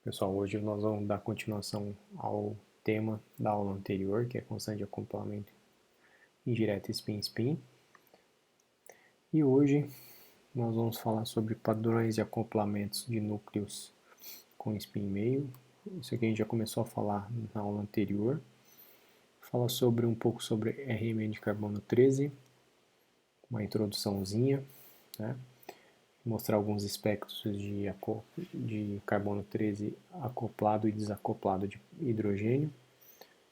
Pessoal, hoje nós vamos dar continuação ao tema da aula anterior, que é constante de acoplamento indireta spin-spin. E hoje nós vamos falar sobre padrões de acoplamentos de núcleos com spin meio. Isso aqui a gente já começou a falar na aula anterior. Fala sobre um pouco sobre RMN de carbono 13, uma introduçãozinha, né? Mostrar alguns espectros de carbono 13 acoplado e desacoplado de hidrogênio.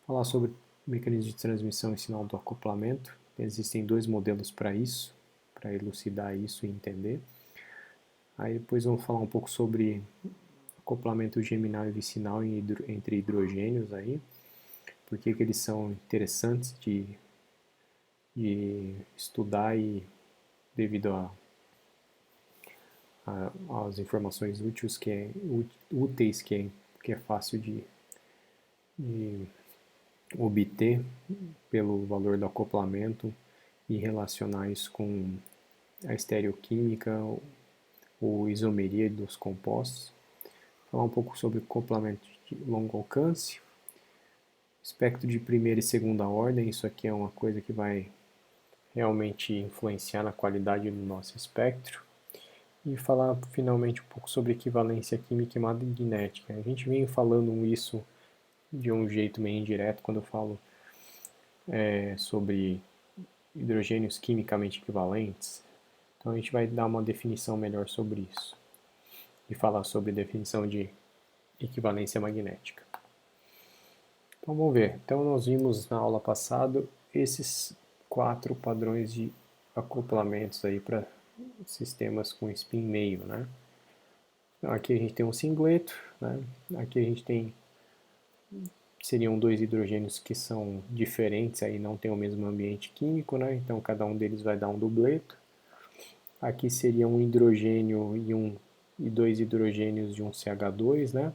Falar sobre mecanismo de transmissão e sinal do acoplamento. Existem dois modelos para isso, para elucidar isso e entender. Aí depois vamos falar um pouco sobre acoplamento geminal e vicinal entre hidrogênios aí, por que eles são interessantes de estudar e devido às informações úteis que é fácil de obter pelo valor do acoplamento e relacionar isso com a estereoquímica ou isomeria dos compostos. Falar um pouco sobre acoplamento de longo alcance, espectro de primeira e segunda ordem, isso aqui é uma coisa que vai realmente influenciar na qualidade do nosso espectro. E falar finalmente um pouco sobre equivalência química e magnética. A gente vem falando isso de um jeito meio indireto quando eu falo sobre hidrogênios quimicamente equivalentes. Então a gente vai dar uma definição melhor sobre isso e falar sobre definição de equivalência magnética. Então vamos ver. Então nós vimos na aula passada esses 4 padrões de acoplamentos aí para sistemas com spin meio, né? Então, aqui a gente tem um singleto, né? Aqui a gente tem seriam dois hidrogênios que são diferentes, aí não tem o mesmo ambiente químico, né? Então cada um deles vai dar um dupleto. Aqui seria um hidrogênio e dois hidrogênios de um CH2, né?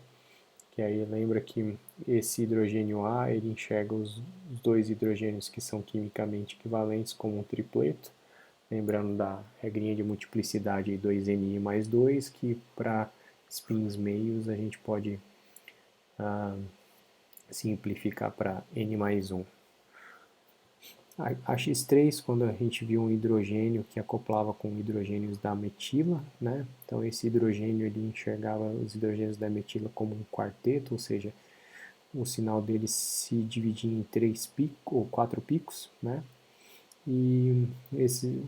Que aí lembra que esse hidrogênio A, ele enxerga os dois hidrogênios que são quimicamente equivalentes como um tripleto, lembrando da regrinha de multiplicidade 2Ni mais 2, que para spins meios a gente pode simplificar para N mais 1. A X3, quando a gente viu um hidrogênio que acoplava com hidrogênios da metila, né? Então esse hidrogênio ele enxergava os hidrogênios da metila como um quarteto, ou seja, o sinal dele se dividia em 3 picos ou 4 picos, né? E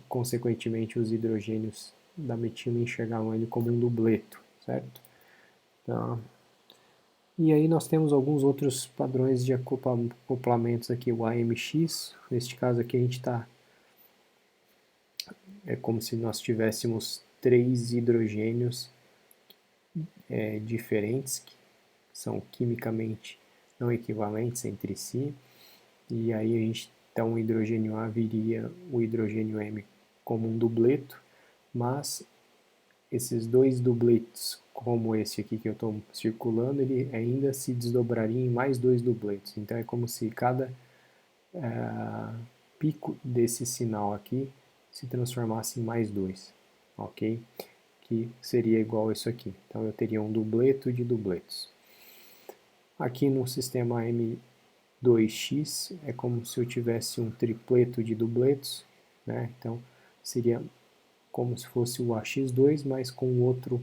consequentemente os hidrogênios da metila enxergavam ele como um dupleto, certo? Então, e aí nós temos alguns outros padrões de acoplamentos aqui, o AMX, neste caso aqui a gente está, é como se nós tivéssemos 3 hidrogênios diferentes, que são quimicamente não equivalentes entre si, e aí a gente, então o hidrogênio A viria o hidrogênio M como um dupleto, mas esses dois dupletos, como esse aqui que eu estou circulando, ele ainda se desdobraria em mais dois dupletos. Então é como se cada pico desse sinal aqui se transformasse em mais dois, ok? Que seria igual a isso aqui. Então eu teria um dupleto de dupletos. Aqui no sistema M2X é como se eu tivesse um tripleto de dupletos, né? Então seria como se fosse o AX2, mas com um outro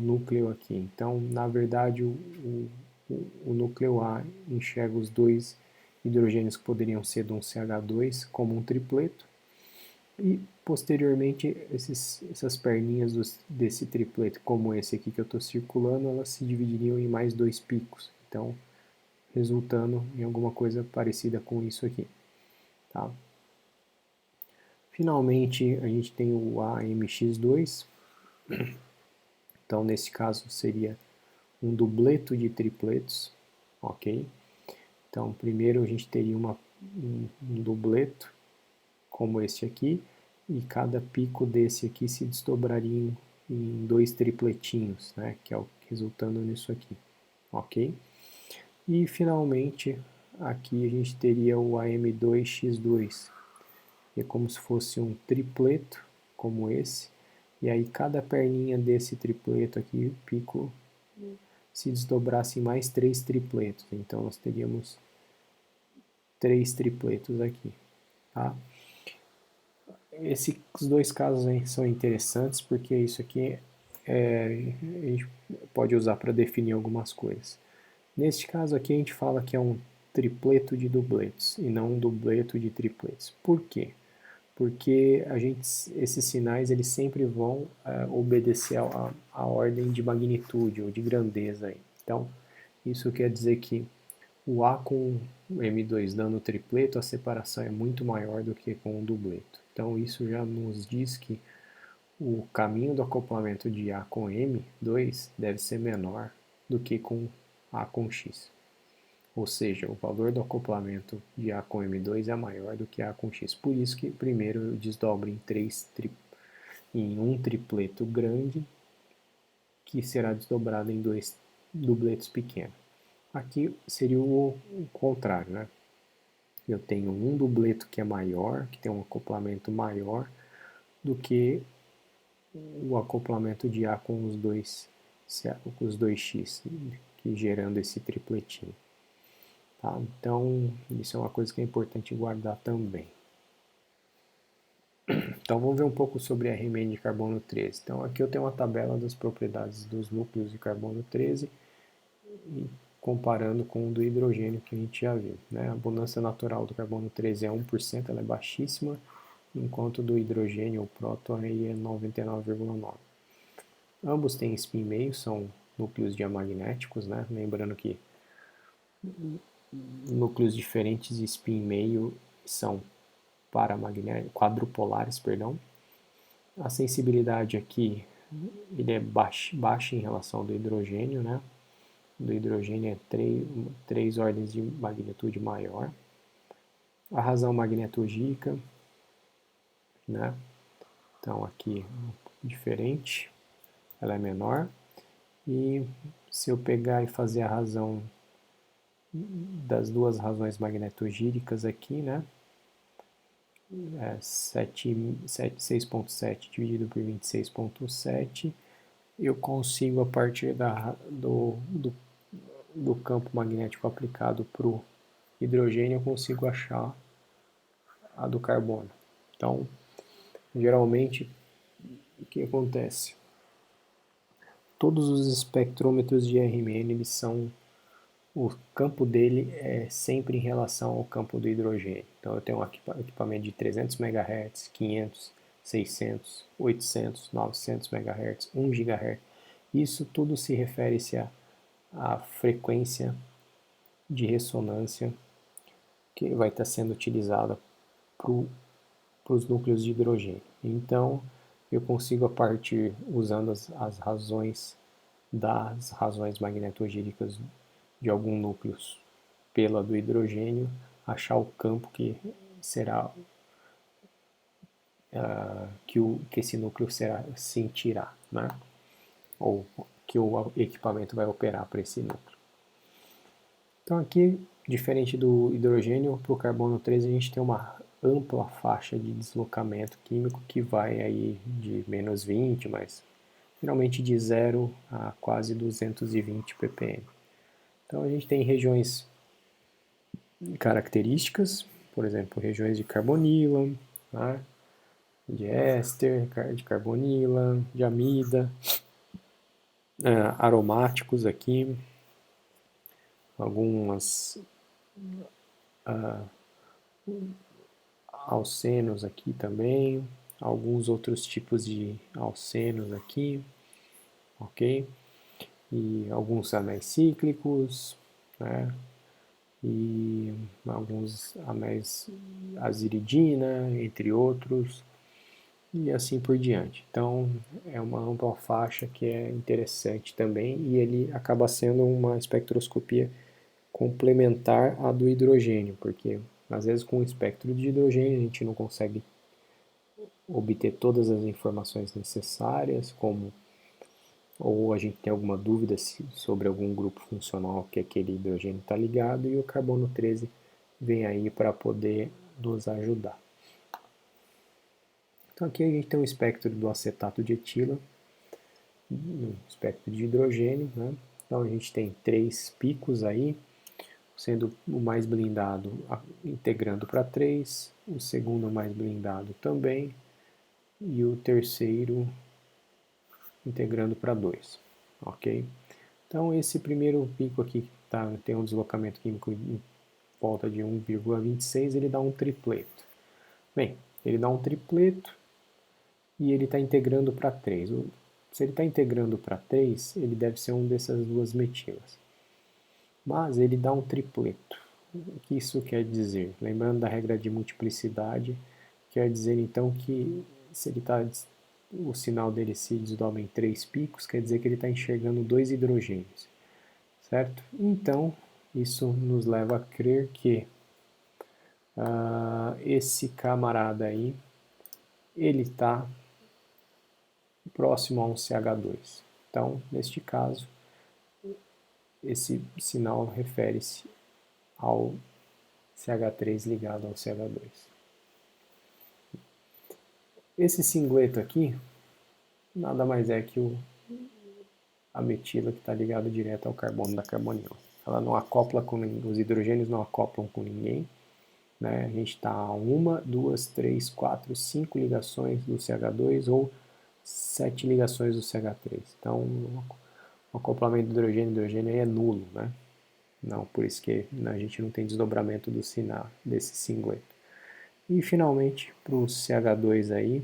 núcleo aqui. Então, na verdade, o núcleo A enxerga os dois hidrogênios que poderiam ser de um CH2 como um tripleto, e posteriormente essas perninhas desse tripleto, como esse aqui que eu estou circulando, elas se dividiriam em mais dois picos, então resultando em alguma coisa parecida com isso aqui. Tá? Finalmente, a gente tem o AMX2, então nesse caso seria um dupleto de tripletos, ok? Então primeiro a gente teria um dupleto como este aqui, e cada pico desse aqui se desdobraria em dois tripletinhos, né, que é o resultando nisso aqui, ok? E finalmente aqui a gente teria o AM2X2, que é como se fosse um tripleto, como esse, e aí cada perninha desse tripleto aqui, pico, se desdobrasse em mais 3 tripletos. Então, nós teríamos 3 tripletos aqui. Tá? Esses dois casos aí são interessantes porque isso aqui a gente pode usar para definir algumas coisas. Neste caso aqui a gente fala que é um tripleto de dubletos e não um dubleto de tripletos. Por quê? Porque esses sinais eles sempre vão obedecer a ordem de magnitude ou de grandeza. Aí. Então, isso quer dizer que o A com o M2 dando tripleto, a separação é muito maior do que com o dubleto. Então, isso já nos diz que o caminho do acoplamento de A com M2 deve ser menor do que com A com X. Ou seja, o valor do acoplamento de A com M2 é maior do que A com X. Por isso que primeiro eu desdobro em um tripleto grande, que será desdobrado em 2 dubletos pequenos. Aqui seria o contrário, né? Eu tenho um dubleto que é maior, que tem um acoplamento maior do que o acoplamento de A com os dois x, que gerando esse tripletinho. Tá? Então, isso é uma coisa que é importante guardar também. Então, vamos ver um pouco sobre a RMN de carbono 13. Então, aqui eu tenho uma tabela das propriedades dos núcleos de carbono 13 e comparando com o do hidrogênio que a gente já viu. Né? A abundância natural do carbono 13 é 1%, ela é baixíssima, enquanto do hidrogênio, o próton, aí é 99,9%. Ambos têm spin meio, são núcleos diamagnéticos, né? Lembrando que núcleos diferentes de spin meio são quadrupolares, perdão. A sensibilidade aqui ele é baixa em relação ao do hidrogênio, né? Do hidrogênio é 3 ordens de magnitude maior. A razão magnetogírica, né? Então aqui diferente, ela é menor. E se eu pegar e fazer a razão das duas razões magnetogíricas aqui, né? 6.7 dividido por 26.7, eu consigo, a partir do campo magnético aplicado para o hidrogênio, eu consigo achar a do carbono. Então, geralmente, o que acontece? Todos os espectrômetros de RMN, eles são o campo dele é sempre em relação ao campo do hidrogênio. Então eu tenho um equipamento de 300 MHz, 500, 600, 800, 900 MHz, 1 GHz. Isso tudo se refere-se à frequência de ressonância que vai estar sendo utilizada para os núcleos de hidrogênio. Então eu consigo, a partir, usando as razões das razões magnetogíricas de algum núcleo pela do hidrogênio, achar o campo que será que esse núcleo sentirá, né? Ou que o equipamento vai operar para esse núcleo. Então aqui, diferente do hidrogênio, para o carbono 13 a gente tem uma ampla faixa de deslocamento químico que vai aí de menos 20, mas geralmente de 0 a quase 220 ppm. Então a gente tem regiões características, por exemplo, regiões de carbonila, né, de éster, de carbonila, de amida, aromáticos aqui, algumas alcenos aqui também, alguns outros tipos de alcenos aqui, ok? E alguns anéis cíclicos, né? E alguns anéis aziridina, entre outros, e assim por diante. Então é uma ampla faixa que é interessante também, e ele acaba sendo uma espectroscopia complementar à do hidrogênio, porque às vezes com o espectro de hidrogênio a gente não consegue obter todas as informações necessárias, como ou a gente tem alguma dúvida sobre algum grupo funcional que aquele hidrogênio está ligado, e o carbono 13 vem aí para poder nos ajudar. Então aqui a gente tem um espectro do acetato de etila, um espectro de hidrogênio, né? Então a gente tem 3 picos aí, sendo o mais blindado integrando para 3, o segundo mais blindado também, e o terceiro integrando para 2, ok? Então esse primeiro pico aqui, que tem um deslocamento químico em volta de 1,26, ele dá um tripleto. Bem, ele dá um tripleto e ele está integrando para 3. Se ele está integrando para 3, ele deve ser um dessas duas metilas. Mas ele dá um tripleto. O que isso quer dizer? Lembrando da regra de multiplicidade, quer dizer então que se ele o sinal dele se desdobra em 3 picos, quer dizer que ele está enxergando 2 hidrogênios, certo? Então, isso nos leva a crer que esse camarada aí, ele está próximo a um CH2. Então, neste caso, esse sinal refere-se ao CH3 ligado ao CH2. Esse singleto aqui nada mais é que a metila que está ligada direto ao carbono da carbonila. Ela não acopla com os hidrogênios não acoplam com ninguém, né? A gente está a 1, 2, 3, 4, 5 ligações do CH2 ou 7 ligações do CH3. Então, o acoplamento do hidrogênio aí é nulo, né? Não, por isso que a gente não tem desdobramento do sinal desse singleto. E finalmente, para o CH2 aí,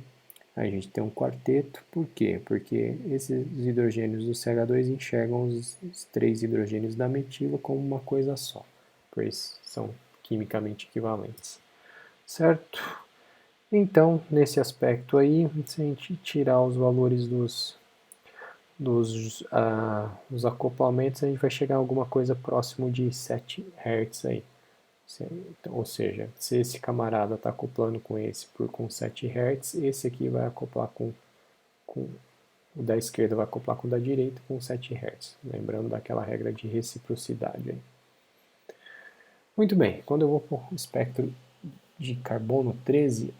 a gente tem um quarteto. Por quê? Porque esses hidrogênios do CH2 enxergam os 3 hidrogênios da metila como uma coisa só, pois são quimicamente equivalentes. Certo? Então, nesse aspecto aí, se a gente tirar os valores dos acoplamentos, a gente vai chegar a alguma coisa próximo de 7 Hz aí. Ou seja, se esse camarada está acoplando com esse com 7 Hz, esse aqui vai acoplar com o da esquerda vai acoplar com o da direita com 7 Hz. Lembrando daquela regra de reciprocidade aí. Muito bem, quando eu vou para o espectro de carbono 13,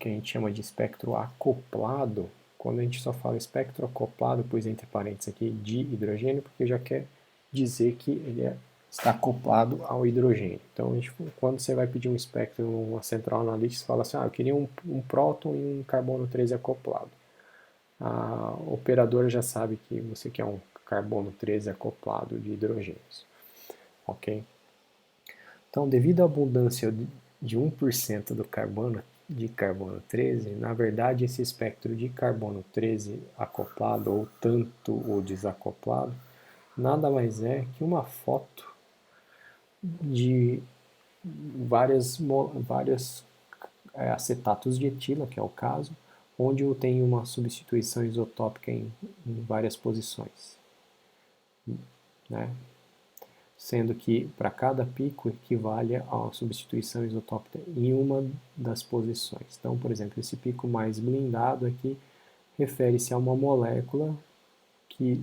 que a gente chama de espectro acoplado, quando a gente só fala espectro acoplado, pus entre parênteses aqui de hidrogênio, porque já quer dizer que ele está acoplado ao hidrogênio. Então, quando você vai pedir um espectro numa central analítica, você fala assim, eu queria um próton e um carbono 13 acoplado. A operadora já sabe que você quer um carbono 13 acoplado de hidrogênios. Ok? Então, devido à abundância de 1% do carbono de carbono 13, na verdade esse espectro de carbono 13 acoplado ou tanto ou desacoplado nada mais é que uma foto de vários acetatos de etila, que é o caso, onde eu tenho uma substituição isotópica em várias posições, né? Sendo que para cada pico equivale a substituição isotópica em uma das posições. Então, por exemplo, esse pico mais blindado aqui refere-se a uma molécula que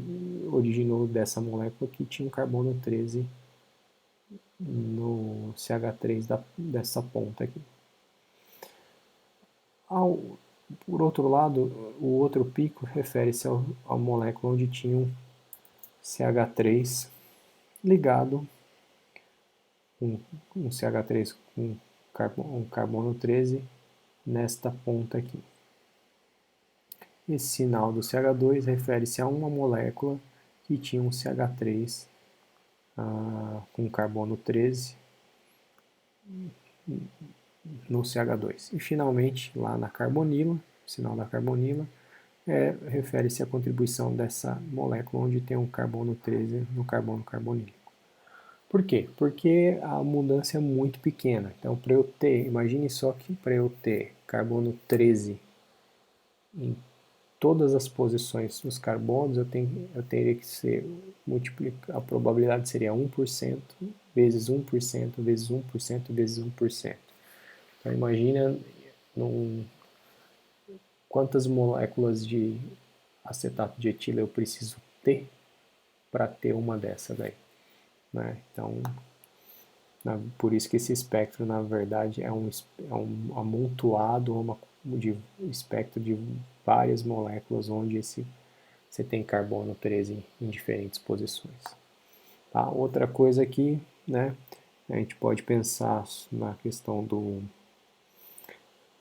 originou dessa molécula que tinha um carbono 13 no CH3 dessa ponta aqui. Por outro lado, o outro pico refere-se à molécula onde tinha um CH3 ligado, um CH3 com um carbono 13 nesta ponta aqui. Esse sinal do CH2 refere-se a uma molécula que tinha um CH3 com carbono 13 no CH2. E finalmente, lá na carbonila, o sinal da carbonila, refere-se à contribuição dessa molécula onde tem um carbono 13 no carbono carbonílico. Por quê? Porque a mudança é muito pequena. Então, para eu ter, imagine só que para eu ter carbono 13 em todas as posições dos carbonos, eu teria que ser a probabilidade seria 1% vezes 1% vezes 1% vezes 1%. Então, imagina quantas moléculas de acetato de etila eu preciso ter para ter uma dessa daí, né? Então, por isso que esse espectro, na verdade, é um amontoado de espectro de várias moléculas onde esse você tem carbono 13 em diferentes posições. Tá? Outra coisa aqui, né, a gente pode pensar na questão do...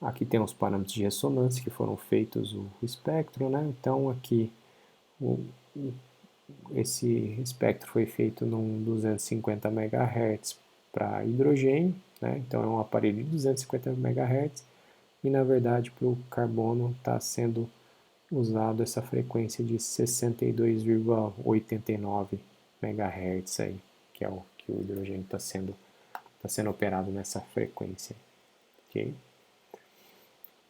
Aqui tem os parâmetros de ressonância que foram feitos o espectro, né? Então aqui esse espectro foi feito num 250 MHz para hidrogênio, né? Então é um aparelho de 250 MHz e na verdade para o carbono está sendo usado essa frequência de 62,89 MHz aí, que é o que o hidrogênio está sendo operado nessa frequência, ok?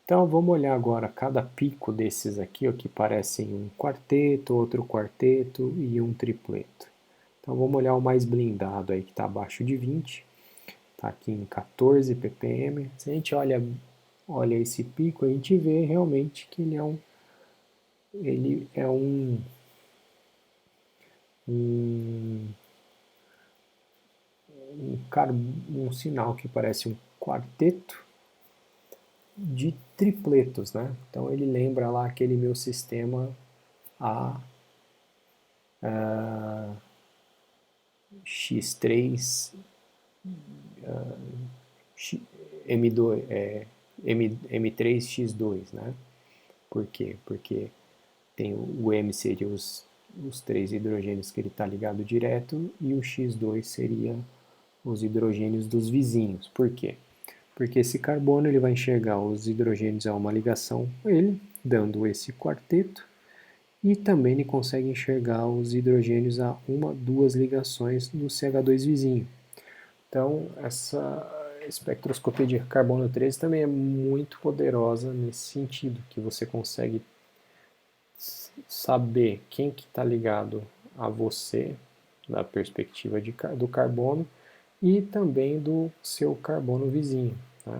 Então vamos olhar agora cada pico desses aqui, ó, que parecem um quarteto, outro quarteto e um tripleto. Então vamos olhar o mais blindado aí, que está abaixo de 20, está aqui em 14 ppm. Se a gente olha esse pico, a gente vê realmente que ele é um sinal que parece um quarteto de tripletos, né? Então ele lembra lá aquele meu sistema X3 M2, M3X2, né? Por quê? Porque tem o M seria os 3 hidrogênios que ele está ligado direto e o X2 seria os hidrogênios dos vizinhos. Por quê? Porque esse carbono ele vai enxergar os hidrogênios a uma ligação com ele, dando esse quarteto, e também ele consegue enxergar os hidrogênios a uma, duas ligações no CH2 vizinho. Então, essa espectroscopia de carbono 13 também é muito poderosa nesse sentido, que você consegue saber quem que está ligado a você, da perspectiva do carbono, e também do seu carbono vizinho. Tá?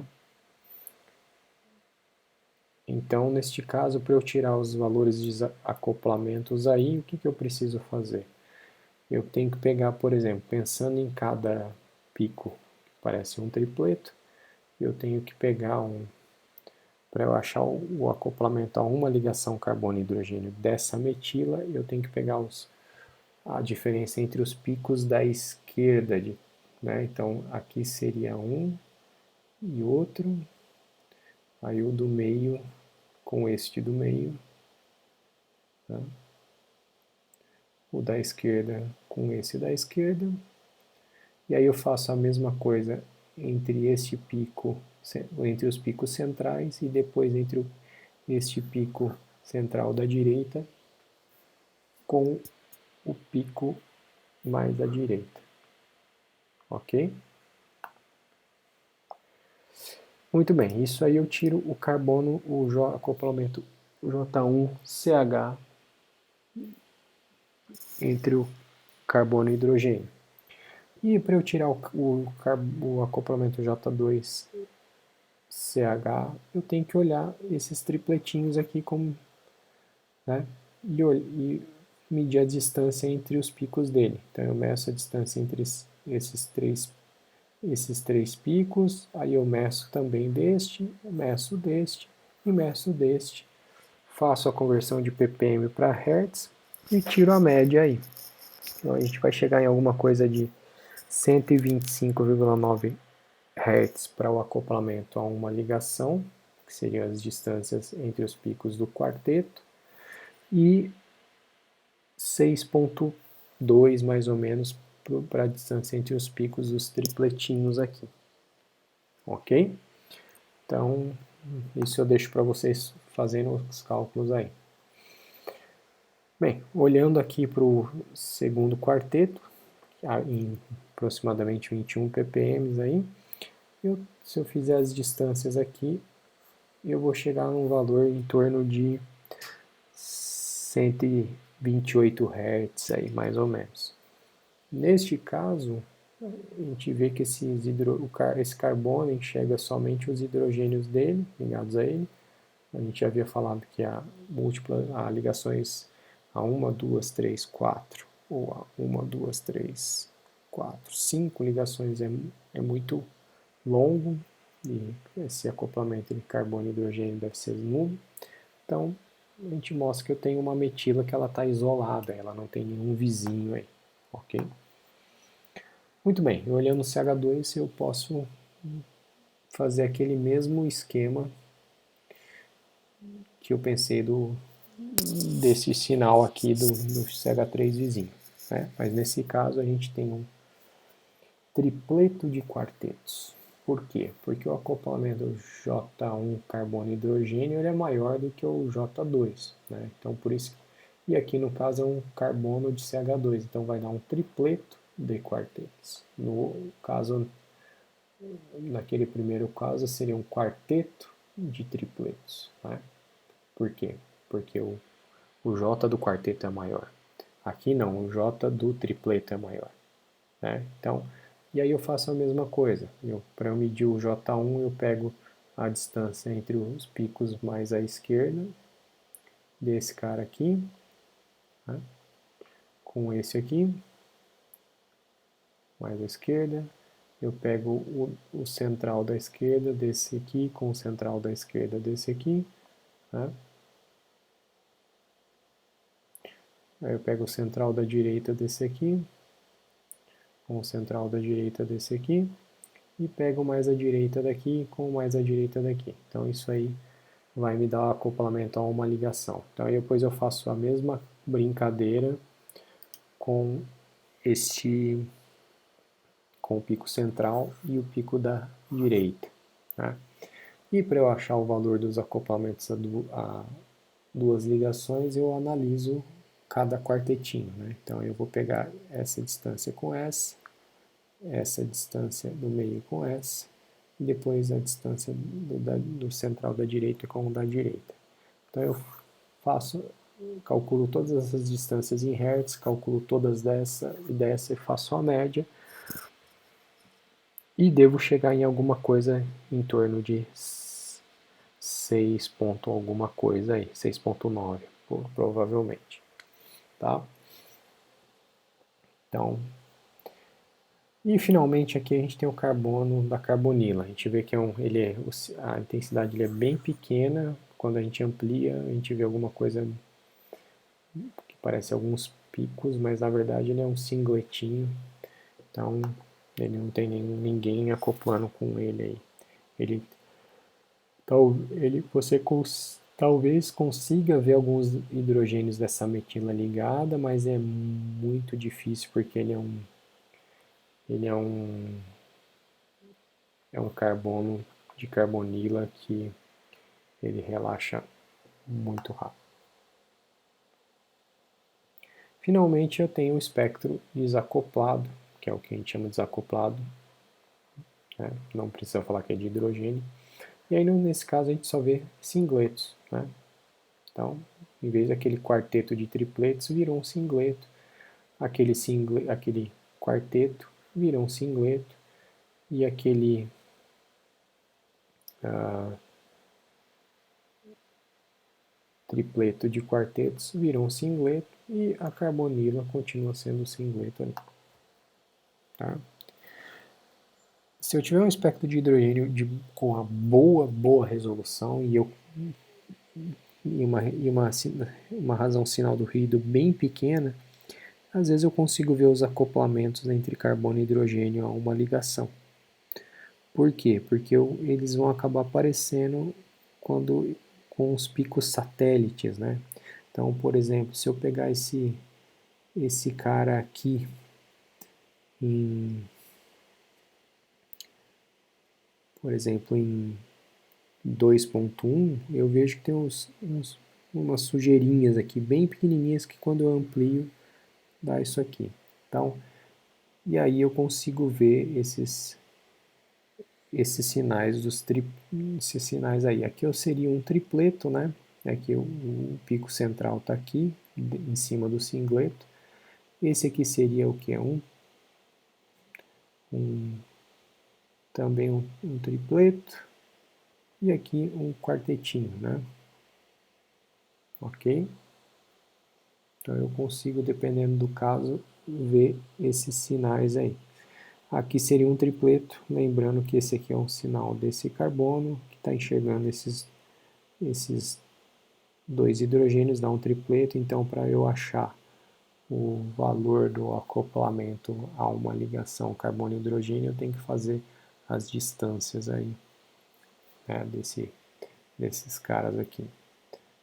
Então, neste caso, para eu tirar os valores de acoplamentos aí, o que eu preciso fazer? Eu tenho que pegar, por exemplo, pensando em cada pico, que parece um tripleto, eu tenho que pegar para eu achar o acoplamento a uma ligação carbono e hidrogênio dessa metila, eu tenho que pegar a diferença entre os picos da esquerda, né? Então, aqui seria um e outro, aí o do meio com este do meio, tá? O da esquerda com esse da esquerda, e aí eu faço a mesma coisa entre este pico, entre os picos centrais e depois entre este pico central da direita com o pico mais à direita, ok? Muito bem, isso aí eu tiro o carbono, o acoplamento J1CH entre o carbono e o hidrogênio. E para eu tirar o acoplamento J2CH, eu tenho que olhar esses tripletinhos aqui como, né, e medir a distância entre os picos dele. Então eu meço a distância entre esses três picos, aí eu meço também deste, meço deste e meço deste. Faço a conversão de ppm para Hz e tiro a média aí. Então a gente vai chegar em alguma coisa de 125,9 Hz para o acoplamento a uma ligação, que seriam as distâncias entre os picos do quarteto, e 6,2 mais ou menos para a distância entre os picos dos tripletinhos aqui. Ok? Então, isso eu deixo para vocês fazendo os cálculos aí. Bem, olhando aqui para o segundo quarteto, em aproximadamente 21 ppm aí, se eu fizer as distâncias aqui, eu vou chegar num valor em torno de 128 Hz aí, mais ou menos. Neste caso, a gente vê que esse carbono enxerga somente os hidrogênios dele, ligados a ele. A gente já havia falado que há ligações a 1, 2, 3, 4, ou a 1, 2, 3, 4, 5 ligações é muito longo, e esse acoplamento de carbono e hidrogênio deve ser nulo. Então, a gente mostra que eu tenho uma metila que ela está isolada, ela não tem nenhum vizinho aí, ok? Muito bem, olhando o CH2 eu posso fazer aquele mesmo esquema que eu pensei desse sinal aqui do CH3 vizinho, né? Mas nesse caso a gente tem um tripleto de quartetos. Por quê? Porque o acoplamento J1 carbono e hidrogênio ele é maior do que o J2, né? Então por isso, e aqui no caso é um carbono de CH2, então vai dar um tripleto de quartetos. No caso, naquele primeiro caso seria um quarteto de tripletos, né? Por quê? Porque o J do quarteto é maior. Aqui não, o J do tripleto é maior, né? Então, e aí eu faço a mesma coisa. Para eu medir o J1, eu pego a distância entre os picos mais à esquerda desse cara aqui, né? Com esse aqui, mais à esquerda. Eu pego o central da esquerda desse aqui com o central da esquerda desse aqui, né? Aí eu pego o central da direita desse aqui com o central da direita desse aqui e pego mais a direita daqui com mais a direita daqui. Então isso aí vai me dar o acoplamento a uma ligação. Então aí depois eu faço a mesma brincadeira com com o pico central e o pico da direita, né? E para eu achar o valor dos acoplamentos a duas ligações, eu analiso cada quartetinho, né? Então eu vou pegar essa distância com essa distância do meio com essa, e depois a distância do central da direita com o da direita. Então eu calculo todas essas distâncias em hertz, calculo todas dessa e dessa e faço a média, e devo chegar em alguma coisa em torno de 6 ponto alguma coisa aí, 6.9 provavelmente, tá? Então, e finalmente aqui a gente tem o carbono da carbonila. A gente vê que a intensidade ele é bem pequena. Quando a gente amplia, a gente vê alguma coisa que parece alguns picos, mas na verdade ele é um singletinho. Então ele não tem ninguém acoplando com ele aí. Você talvez consiga ver alguns hidrogênios dessa metila ligada, mas é muito difícil porque ele é um carbono de carbonila que ele relaxa muito rápido. Finalmente eu tenho o espectro desacoplado, que é o que a gente chama de desacoplado, né? Não precisa falar que é de hidrogênio. E aí nesse caso a gente só vê singletos, né? Então, em vez daquele quarteto de tripletos, virou um singleto. Aquele quarteto virou um singleto. E aquele tripleto de quartetos virou um singleto. E a carbonila continua sendo um singleto ali. Tá? Se eu tiver um espectro de hidrogênio com a boa resolução e uma razão sinal do ruído bem pequena, às vezes eu consigo ver os acoplamentos entre carbono e hidrogênio a uma ligação. Por quê? Porque eles vão acabar aparecendo com os picos satélites, né? Então, por exemplo, se eu pegar esse cara aqui por exemplo, em 2.1, eu vejo que tem umas sujeirinhas aqui, bem pequenininhas, que quando eu amplio, dá isso aqui. Então, e aí eu consigo ver esses sinais esses sinais aí. Aqui eu seria um tripleto, né? Aqui o pico central está aqui, em cima do singleto. Esse aqui seria o que? Também um tripleto. E aqui um quartetinho, né? Ok? Então eu consigo, dependendo do caso, ver esses sinais aí. Aqui seria um tripleto, lembrando que esse aqui é um sinal desse carbono, que está enxergando esses 2 hidrogênios dá um tripleto, então para eu achar o valor do acoplamento a uma ligação carbono-hidrogênio, eu tenho que fazer as distâncias aí, né, desses caras aqui.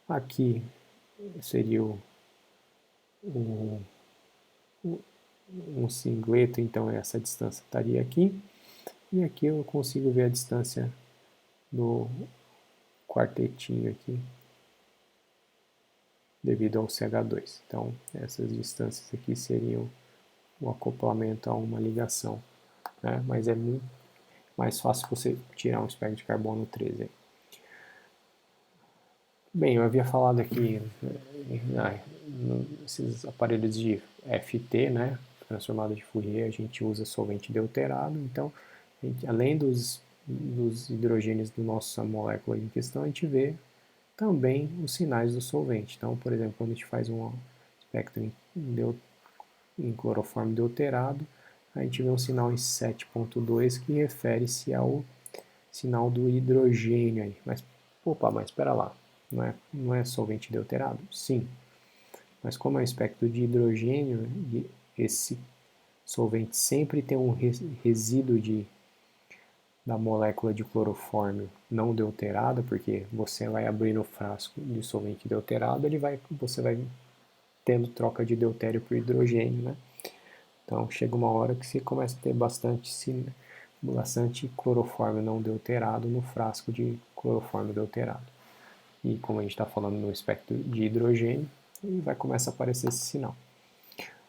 Aqui seria um singleto, então essa distância estaria aqui. E aqui eu consigo ver a distância do quartetinho aqui, devido ao CH2. Então, essas distâncias aqui seriam o acoplamento a uma ligação, né? Mas é muito mais fácil você tirar um espectro de carbono 13 aí. Bem, eu havia falado aqui nesses aparelhos de FT, né, transformado de Fourier, a gente usa solvente deuterado, então, além dos hidrogênios da nossa molécula em questão, a gente vê também os sinais do solvente. Então, por exemplo, quando a gente faz um espectro em cloroformo deuterado, a gente vê um sinal em 7.2 que refere-se ao sinal do hidrogênio aí. Mas, opa, mas espera lá, não é solvente deuterado? Sim, mas como é um espectro de hidrogênio, esse solvente sempre tem um resíduo da molécula de clorofórmio não deuterada, porque você vai abrir o frasco de solvente deuterado, você vai tendo troca de deutério por hidrogênio, né? Então chega uma hora que você começa a ter bastante clorofórmio não deuterado no frasco de clorofórmio deuterado. E como a gente está falando no espectro de hidrogênio, vai começar a aparecer esse sinal.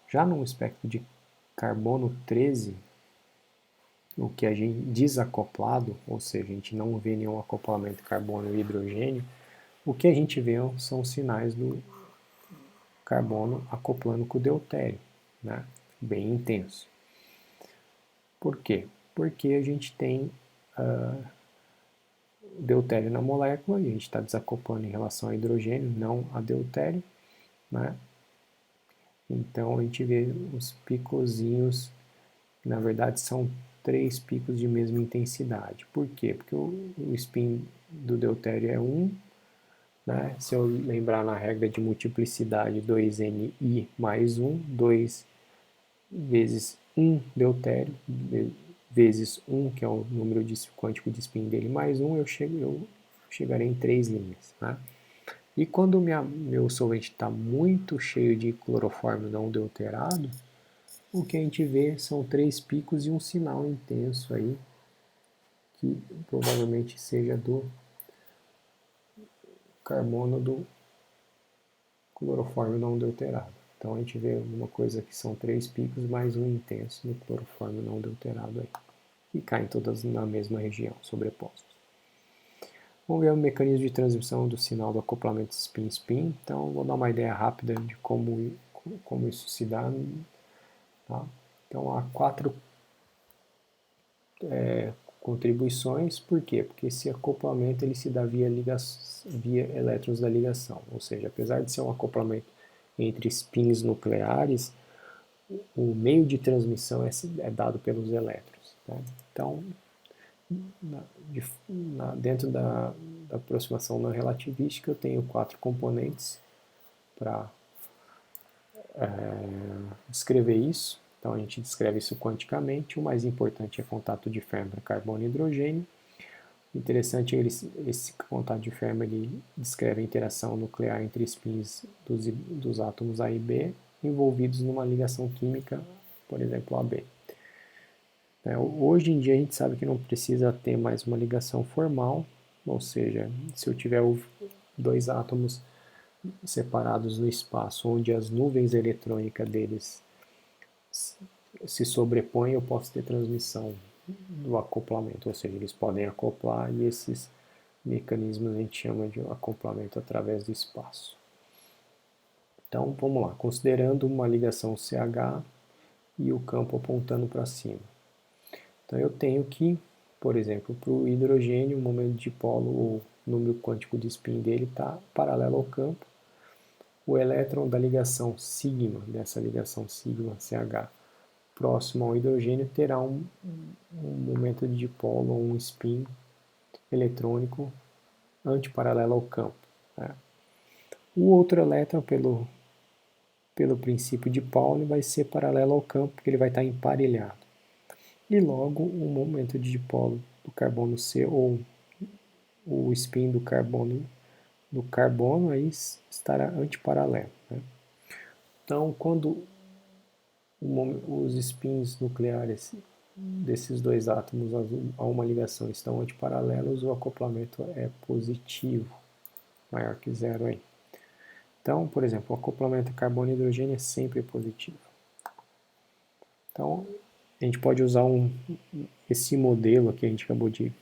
Já no espectro de carbono 13, o que a gente desacoplado, ou seja, a gente não vê nenhum acoplamento carbono e hidrogênio, o que a gente vê são sinais do carbono acoplando com o deutério, né? Bem intenso. Por quê? Porque a gente tem deutério na molécula e a gente está desacoplando em relação a hidrogênio, não a deutério, né? Então a gente vê os picozinhos, na verdade são 3 picos de mesma intensidade. Por quê? Porque o spin do deutério é 1, né? Se eu lembrar na regra de multiplicidade 2Ni mais 1, 2 vezes 1 deutério, vezes 1, que é o número quântico de spin dele, mais 1, eu chegarei em 3 linhas. Né? E quando meu solvente está muito cheio de clorofórmio não deuterado, o que a gente vê são 3 picos e um sinal intenso aí, que provavelmente seja do carbono do clorofórmio não deuterado. Então a gente vê uma coisa que são 3 picos mais um intenso no clorofórmio não deuterado aí, que caem todas na mesma região, sobrepostos. Vamos ver o mecanismo de transmissão do sinal do acoplamento spin-spin. Então vou dar uma ideia rápida de como isso se dá. Tá? Então há 4 contribuições. Por quê? Porque esse acoplamento ele se dá via elétrons da ligação. Ou seja, apesar de ser um acoplamento entre spins nucleares, o meio de transmissão é dado pelos elétrons. Tá? Então, dentro da aproximação não relativística, eu tenho 4 componentes para descrever isso. Então, a gente descreve isso quanticamente. O mais importante é contato de Fermi para carbono e hidrogênio. O interessante é que esse contato de Fermi ele descreve a interação nuclear entre spins dos átomos A e B envolvidos numa ligação química, por exemplo, AB. Hoje em dia a gente sabe que não precisa ter mais uma ligação formal, ou seja, se eu tiver 2 átomos separados no espaço, onde as nuvens eletrônicas deles se sobrepõem, eu posso ter transmissão do acoplamento, ou seja, eles podem acoplar e esses mecanismos a gente chama de acoplamento através do espaço. Então, vamos lá, considerando uma ligação CH e o campo apontando para cima. Então, eu tenho que, por exemplo, para o hidrogênio, o momento de dipolo, o número quântico de spin dele está paralelo ao campo. O elétron da ligação sigma, dessa ligação sigma CH, próximo ao hidrogênio, terá um momento de dipolo, um spin eletrônico antiparalelo ao campo. Né? O outro elétron, pelo princípio de Pauli, vai ser paralelo ao campo, porque ele vai estar emparelhado. E logo o momento de dipolo do carbono C, ou o spin do carbono aí estará antiparalelo, né? Então, quando os spins nucleares desses dois átomos a uma ligação estão antiparalelos, o acoplamento é positivo, maior que zero aí. Então, por exemplo, o acoplamento carbono e hidrogênio é sempre positivo. Então, a gente pode usar esse modelo que a gente acabou de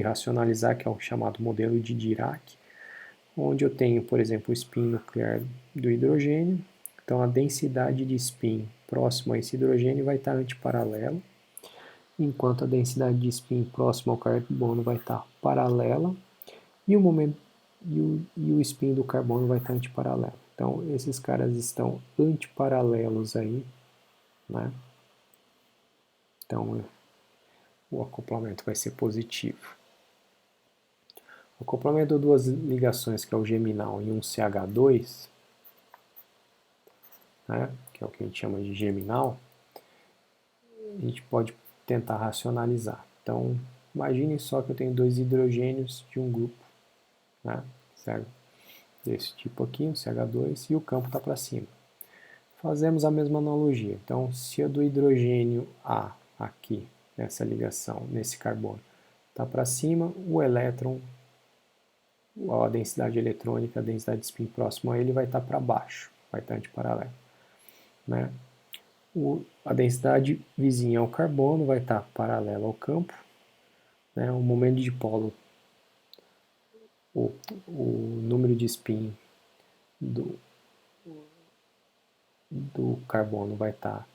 racionalizar, que é o chamado modelo de Dirac, onde eu tenho, por exemplo, o spin nuclear do hidrogênio. Então, a densidade de spin próximo a esse hidrogênio vai estar antiparalelo, enquanto a densidade de spin próximo ao carbono vai estar paralela, e o spin do carbono vai estar antiparalelo. Então, esses caras estão antiparalelos aí, né? Então, o acoplamento vai ser positivo. O acoplamento de duas ligações, que é o geminal e um CH2, né, que é o que a gente chama de geminal, a gente pode tentar racionalizar. Então, imagine só que eu tenho dois hidrogênios de um grupo, né, certo? Desse tipo aqui, um CH2, e o campo está para cima. Fazemos a mesma analogia. Então, se a do hidrogênio A, aqui, nessa ligação, nesse carbono, está para cima, o elétron, a densidade eletrônica, a densidade de spin próximo a ele vai estar para baixo, vai estar antiparalelo, né? A densidade vizinha ao carbono vai estar paralela ao campo, né? O momento de dipolo, o número de spin do carbono vai estar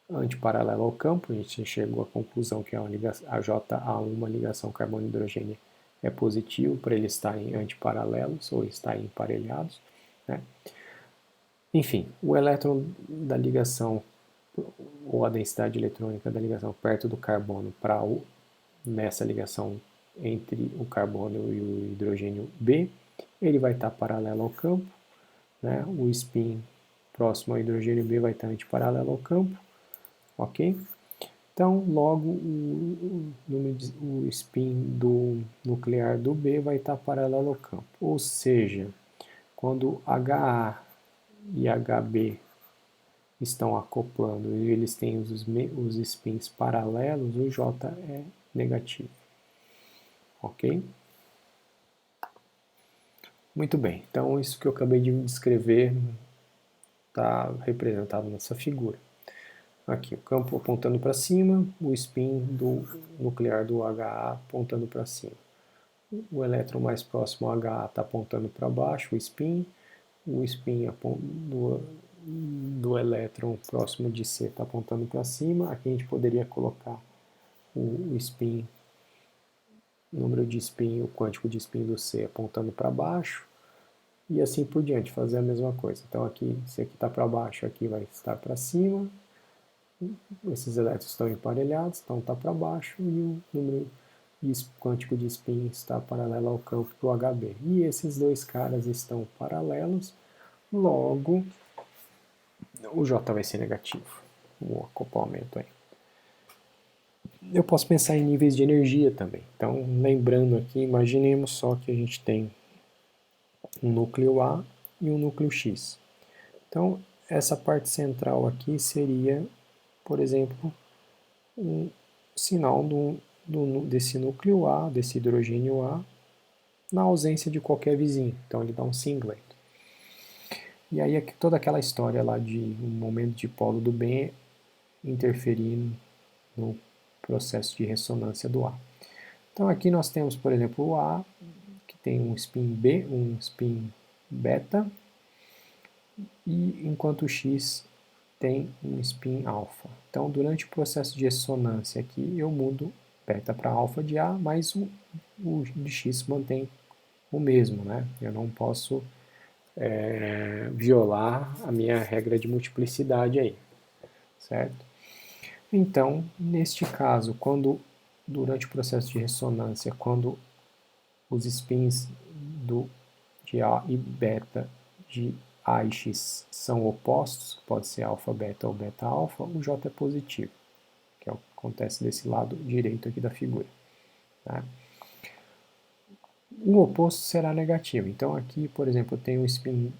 antiparalelo ao campo. A gente chegou à conclusão que a JA1, uma ligação carbono-hidrogênio, é positivo para eles estarem antiparalelos ou estarem emparelhados, né? Enfim, o elétron da ligação, ou a densidade eletrônica da ligação perto do carbono nessa ligação entre o carbono e o hidrogênio B, ele vai estar paralelo ao campo, né? O spin próximo ao hidrogênio B vai estar antiparalelo ao campo, ok? Então, logo, o spin do nuclear do B vai estar paralelo ao campo. Ou seja, quando HA e HB estão acoplando e eles têm os spins paralelos, o J é negativo. Ok? Muito bem, então isso que eu acabei de descrever está representado nessa figura. Aqui, o campo apontando para cima, o spin do nuclear do HA apontando para cima. O elétron mais próximo ao HA está apontando para baixo, o spin do elétron próximo de C está apontando para cima. Aqui a gente poderia colocar o spin, o número de spin, o quântico de spin do C apontando para baixo, e assim por diante, fazer a mesma coisa. Então aqui, se aqui está para baixo, aqui vai estar para cima, esses elétrons estão emparelhados, então está para baixo, e o número quântico de spin está paralelo ao campo do HB. E esses dois caras estão paralelos, logo o J vai ser negativo, o acoplamento aí. Eu posso pensar em níveis de energia também. Então, lembrando aqui, imaginemos só que a gente tem um núcleo A e um núcleo X. Então, essa parte central aqui seria, por exemplo, um sinal desse núcleo A, desse hidrogênio A, na ausência de qualquer vizinho. Então, ele dá um singlet. E aí, toda aquela história lá de um momento de polo do bem interferir no processo de ressonância do A. Então, aqui nós temos, por exemplo, o A, que tem um spin B, um spin beta, e enquanto o X tem um spin alfa. Então, durante o processo de ressonância aqui, eu mudo beta para alfa de A, mas o de X mantém o mesmo, né? Eu não posso violar a minha regra de multiplicidade aí, certo? Então, neste caso, durante o processo de ressonância, quando os spins de A e beta de A e X são opostos, pode ser alfa beta ou beta alfa, o J é positivo, que é o que acontece desse lado direito aqui da figura. Tá? O oposto será negativo. Então aqui, por exemplo, eu tenho um spin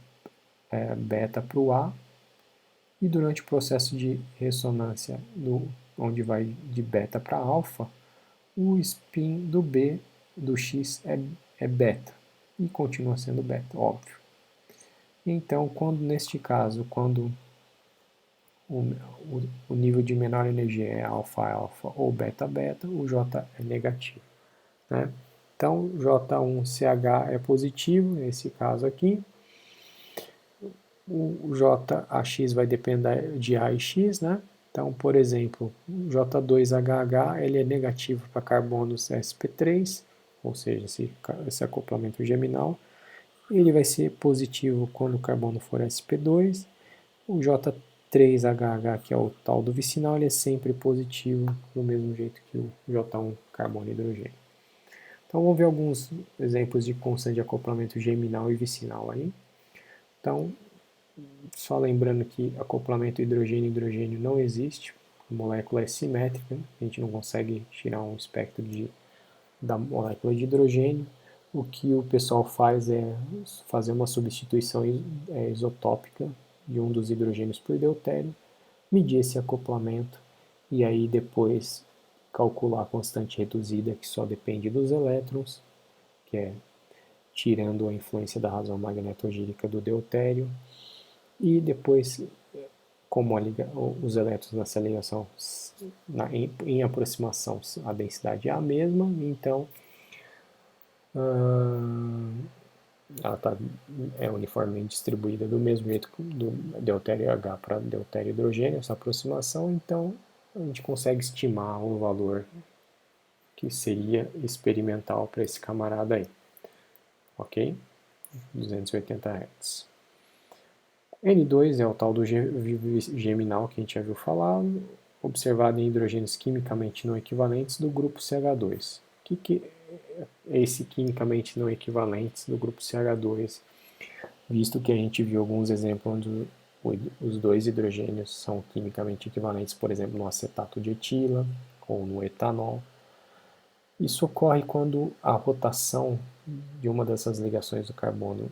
beta para o A, e durante o processo de ressonância, onde vai de beta para alfa, o spin do B, do X, é beta, e continua sendo beta, óbvio. Então, neste caso, quando o nível de menor energia é alfa-alfa ou beta-beta, o J é negativo. Né? Então, J1CH é positivo, nesse caso aqui. O JAX vai depender de A e X, né? Então, por exemplo, o J2HH ele é negativo para carbonos sp3, ou seja, esse acoplamento geminal. Ele vai ser positivo quando o carbono for sp2. O J3HH, que é o tal do vicinal, ele é sempre positivo, do mesmo jeito que o J1 carbono e hidrogênio. Então, vamos ver alguns exemplos de constante de acoplamento geminal e vicinal aí. Então, só lembrando que acoplamento hidrogênio-hidrogênio não existe, a molécula é simétrica, a gente não consegue tirar um espectro da molécula de hidrogênio. O que o pessoal faz é fazer uma substituição isotópica de um dos hidrogênios por deutério, medir esse acoplamento e aí depois calcular a constante reduzida que só depende dos elétrons, que é tirando a influência da razão magnetogírica do deutério, e depois, como os elétrons nessa ligação em aproximação, a densidade é a mesma, então ela é uniformemente distribuída do mesmo jeito do deutério H para deutério hidrogênio, essa aproximação, então a gente consegue estimar o valor que seria experimental para esse camarada aí, ok? 280 Hz. N2 é o tal do geminal que a gente já viu falar, observado em hidrogênios quimicamente não equivalentes do grupo CH2. O que é esse quimicamente não equivalentes do grupo CH2? Visto que a gente viu alguns exemplos onde os dois hidrogênios são quimicamente equivalentes, por exemplo, no acetato de etila ou no etanol. Isso ocorre quando a rotação de uma dessas ligações do carbono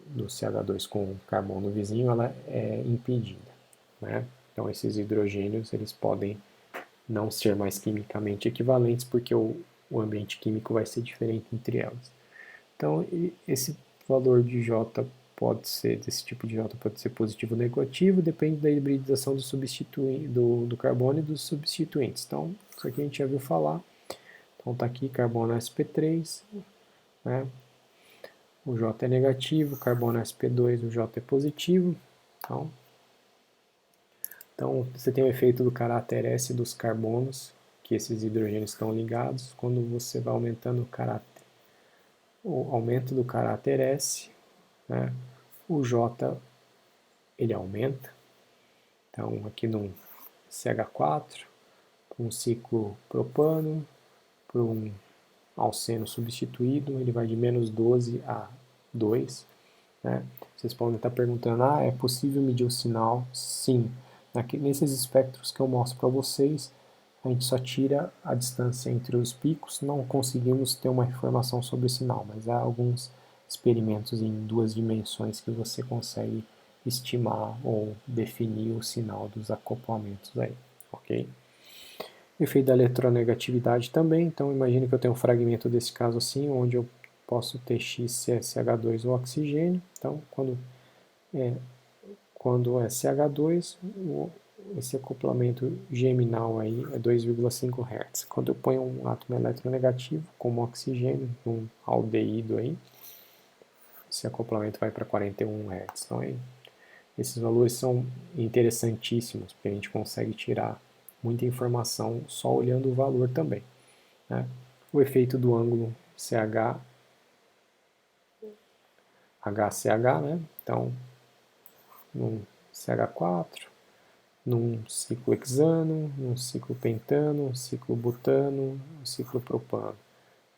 do CH2 com o carbono vizinho, ela é impedida. Né? Então, esses hidrogênios eles podem não ser mais quimicamente equivalentes porque o ambiente químico vai ser diferente entre elas. Então, esse valor de J desse tipo de J pode ser positivo ou negativo, depende da hibridização do carbono e dos substituintes. Então, isso aqui a gente já viu falar. Então, está aqui carbono sp3, né? O J é negativo, carbono sp2, o J é positivo. Então, você tem o efeito do caráter S dos carbonos, que esses hidrogênios estão ligados. Quando você vai aumentando o aumento do caráter S, né, o J ele aumenta. Então, aqui no CH4, um ciclo propano, por um alceno substituído, ele vai de menos 12 a 2. Né? Vocês podem estar perguntando, é possível medir o sinal? Sim. Nesses espectros que eu mostro para vocês, a gente só tira a distância entre os picos, não conseguimos ter uma informação sobre o sinal, mas há alguns experimentos em 2 dimensões que você consegue estimar ou definir o sinal dos acoplamentos aí, ok? O efeito da eletronegatividade também, então imagine que eu tenho um fragmento desse caso assim, onde eu posso ter XCSH2 ou oxigênio, então quando é CH2, esse acoplamento geminal aí é 2,5 Hz. Quando eu ponho um átomo eletronegativo, como oxigênio, um aldeído aí, esse acoplamento vai para 41 Hz. Então, esses valores são interessantíssimos, porque a gente consegue tirar muita informação só olhando o valor também. Né? O efeito do ângulo HCH, né? Então, num CH4, num ciclo hexano, num ciclo pentano, um ciclo butano, um ciclo propano.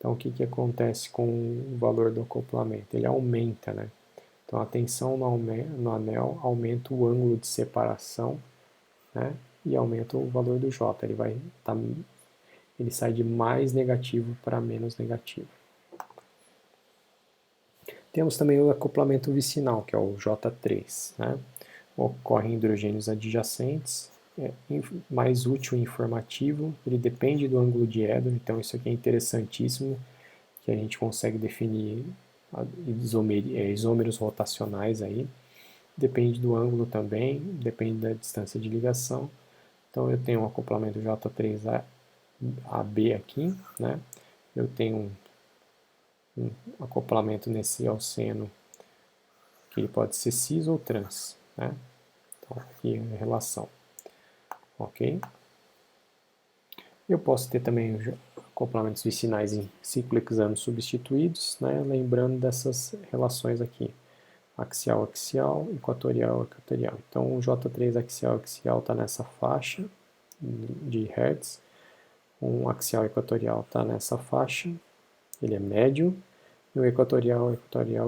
Então, o que acontece com o valor do acoplamento? Ele aumenta, né? Então, a tensão no anel aumenta o ângulo de separação, né? E aumenta o valor do J. Ele sai de mais negativo para menos negativo. Temos também o acoplamento vicinal, que é o J3, né? Ocorrem hidrogênios adjacentes, mais útil e informativo, ele depende do ângulo diedro, então isso aqui é interessantíssimo, que a gente consegue definir isômeros rotacionais aí, depende do ângulo também, depende da distância de ligação, então eu tenho um acoplamento J3AB aqui, né? Eu tenho um acoplamento nesse alceno que ele pode ser cis ou trans, né? Então aqui é a relação, ok? Eu posso ter também acoplamentos vicinais em ciclo hexano substituídos, né? Lembrando dessas relações aqui, axial-axial, equatorial-equatorial. Então o J3 axial-axial está nessa faixa de Hertz, um axial-equatorial está nessa faixa, ele é médio, e o equatorial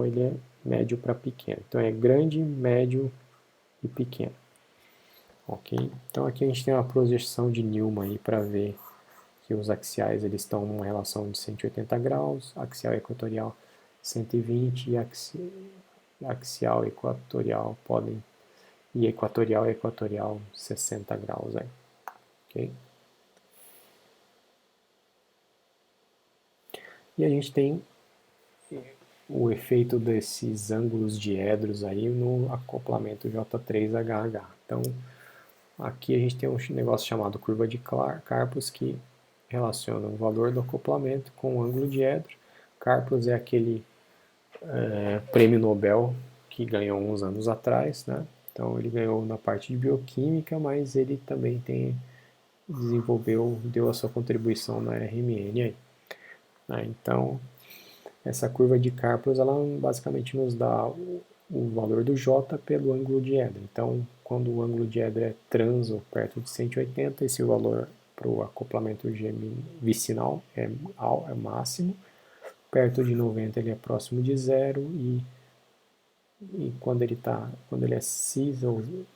ele é médio para pequeno. Então é grande, médio e pequeno. Ok? Então aqui a gente tem uma projeção de Newman aí para ver que os axiais eles estão em uma relação de 180 graus, axial equatorial 120 e axial equatorial e equatorial 60 graus aí. Ok? E a gente tem o efeito desses ângulos diedros aí no acoplamento J3HH. Então, aqui a gente tem um negócio chamado curva de Karpus que relaciona o valor do acoplamento com o ângulo diedro. Karpus é aquele prêmio Nobel que ganhou uns anos atrás, né? Então ele ganhou na parte de bioquímica, mas ele também deu a sua contribuição na RMN aí. Então essa curva de Karpus ela basicamente nos dá o valor do J pelo ângulo diedro. Então quando o ângulo diedro é trans ou perto de 180, esse valor para o acoplamento vicinal é máximo. Perto de 90 ele é próximo de zero e quando ele é cis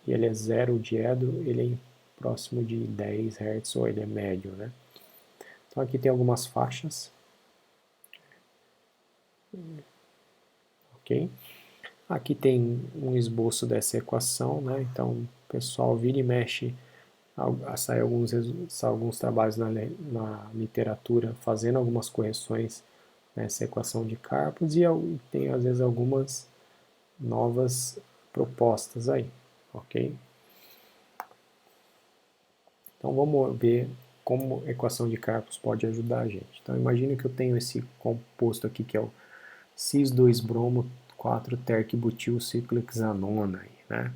e ele é zero diedro, ele é próximo de 10 Hz ou ele é médio, né? Então aqui tem algumas faixas, ok? Aqui tem um esboço dessa equação, né? Então o pessoal vira e mexe, sai alguns trabalhos na literatura fazendo algumas correções nessa equação de Karpus e tem às vezes algumas novas propostas aí, ok? Então vamos ver como a equação de Karpus pode ajudar a gente. Então imagine que eu tenho esse composto aqui que é o cis2-bromo 4-terc-butil ciclohexanona, né?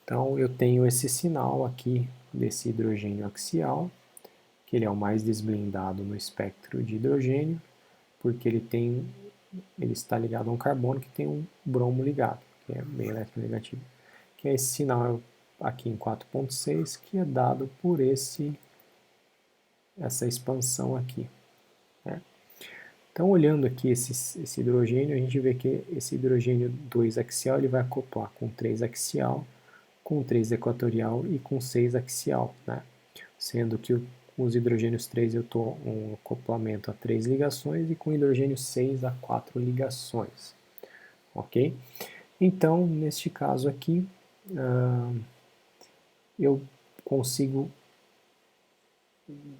Então eu tenho esse sinal aqui desse hidrogênio axial, que ele é o mais desblindado no espectro de hidrogênio, porque ele está ligado a um carbono que tem um bromo ligado, que é meio eletronegativo, que é esse sinal aqui em 4.6, que é dado por essa expansão aqui, né? Então, olhando aqui esse hidrogênio, a gente vê que esse hidrogênio 2 axial ele vai acoplar com 3 axial, com 3 equatorial e com 6 axial, né? Sendo que com os hidrogênios 3 eu estou um acoplamento a 3 ligações e com hidrogênio 6 a 4 ligações, ok? Então, neste caso aqui, eu consigo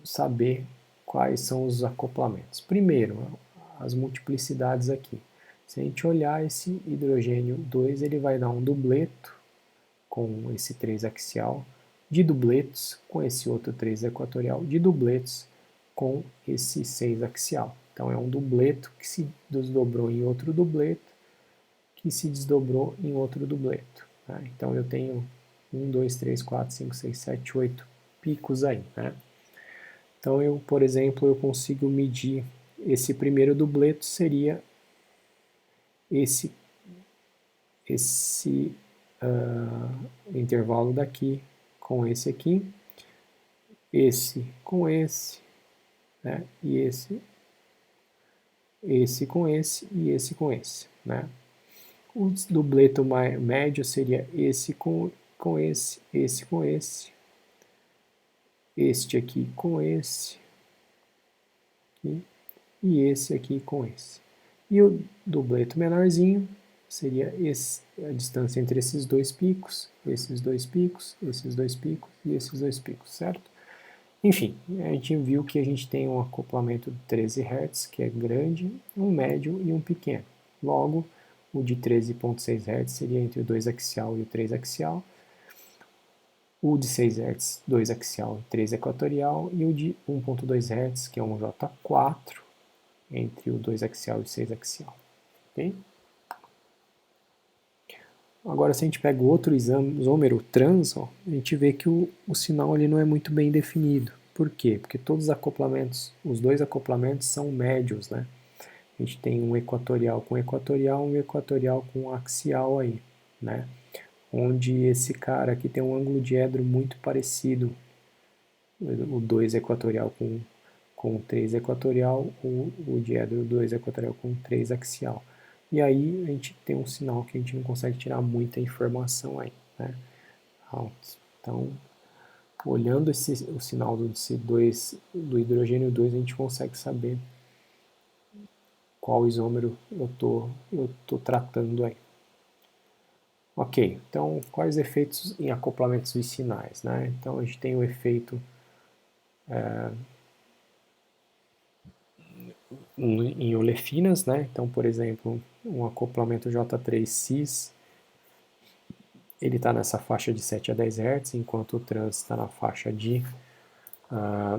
saber quais são os acoplamentos. Primeiro, as multiplicidades aqui. Se a gente olhar esse hidrogênio 2, ele vai dar um dubleto com esse 3 axial, de dubletos com esse outro 3 equatorial, de dubletos com esse 6 axial. Então é um dubleto que se desdobrou em outro dubleto, que se desdobrou em outro dubleto. Né? Então eu tenho 1, 2, 3, 4, 5, 6, 7, 8 picos aí, né? Então eu, por exemplo, eu consigo medir esse primeiro dubleto seria esse intervalo daqui com esse aqui, esse com esse, né? E esse esse com esse e esse com esse, né? O dubleto médio seria esse com esse com esse, este aqui com esse, e esse aqui com esse. E o dubleto menorzinho seria a distância entre esses dois picos, esses dois picos, esses dois picos e esses dois picos, certo? Enfim, a gente viu que a gente tem um acoplamento de 13 Hz, que é grande, um médio e um pequeno. Logo, o de 13,6 Hz seria entre o 2 axial e o 3 axial, o de 6 Hz, 2 axial e 3 equatorial, e o de 1,2 Hz, que é um J4, entre o 2 axial e o 6 axial. Okay? Agora, se a gente pega o outro isômero trans, ó, a gente vê que o sinal ele não é muito bem definido. Por quê? Porque todos os acoplamentos, os dois acoplamentos são médios, né? A gente tem um equatorial com equatorial, um equatorial com axial aí, né? Onde esse cara aqui tem um ângulo de edro muito parecido, o 2 equatorial com 3 equatorial, o diedro 2 equatorial com 3 axial. E aí a gente tem um sinal que a gente não consegue tirar muita informação aí, né? Então, olhando o sinal do hidrogênio 2, a gente consegue saber qual isômero eu tô tratando aí. Ok, então quais efeitos em acoplamentos vicinais, né? Então a gente tem o efeito em olefinas, né? Então, por exemplo, um acoplamento J3-cis, ele está nessa faixa de 7 a 10 Hz, enquanto o trans está na faixa de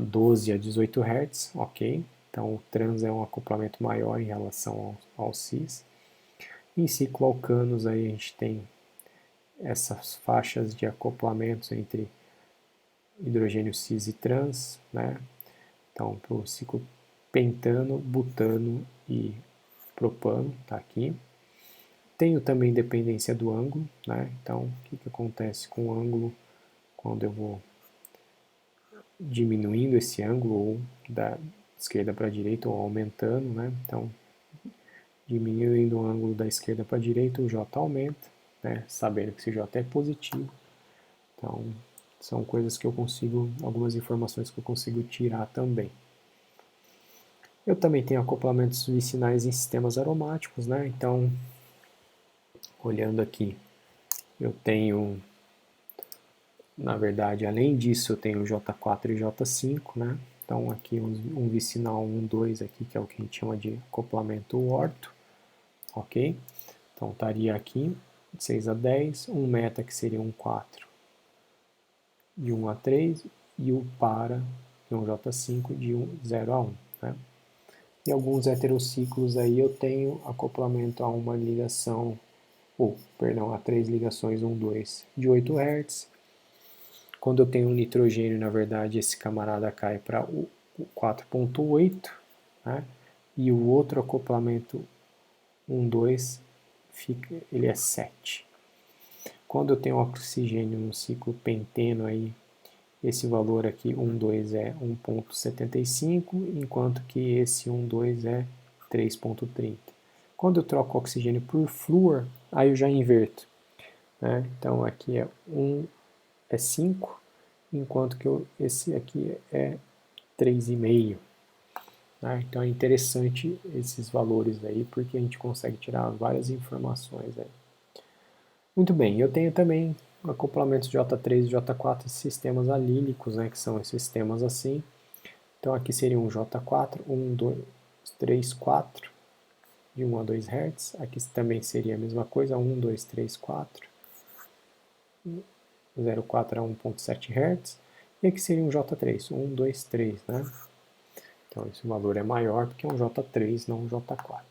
12 a 18 Hz, ok? Então, o trans é um acoplamento maior em relação ao cis. Em cicloalcanos, aí a gente tem essas faixas de acoplamentos entre hidrogênio cis e trans, né? Então, para o ciclo pentano, butano e propano, tá aqui. Tenho também dependência do ângulo, né? Então, o que acontece com o ângulo quando eu vou diminuindo esse ângulo, ou da esquerda para a direita, ou aumentando, né? Então, diminuindo o ângulo da esquerda para a direita, o J aumenta, né? Sabendo que esse J é positivo. Então, são coisas que eu consigo, algumas informações que eu consigo tirar também. Eu também tenho acoplamentos vicinais em sistemas aromáticos, né? Então, olhando aqui, eu tenho, na verdade, além disso, eu tenho J4 e J5, né? Então, aqui um vicinal 1, 2 aqui, que é o que a gente chama de acoplamento orto, ok? Então, estaria aqui, de 6 a 10, um meta que seria um 4 de 1 a 3, e o para, que é um J5 de 0 a 1, né? E alguns heterociclos aí eu tenho acoplamento a uma ligação, a 3 ligações 1, 2 de 8 Hz. Quando eu tenho um nitrogênio, na verdade, esse camarada cai para o 4.8, né? E o outro acoplamento 1, 2, ele é 7. Quando eu tenho oxigênio no ciclo penteno aí, esse valor aqui, 1, 2, é 1.75, enquanto que esse 1, 2 é 3.30. Quando eu troco oxigênio por flúor, aí eu já inverto, né? Então aqui é 5, enquanto que esse aqui é 3,5. Né? Então é interessante esses valores aí, porque a gente consegue tirar várias informações aí. Muito bem, eu tenho também acoplamentos J3 e J4 sistemas alílicos, né, que são esses sistemas assim. Então aqui seria um J4, 1, 2, 3, 4, de 1 a 2 Hz. Aqui também seria a mesma coisa, 1, 2, 3, 4, 0,4 a 1.7 Hz. E aqui seria um J3, 1, 2, 3, né? Então esse valor é maior porque é um J3, não um J4.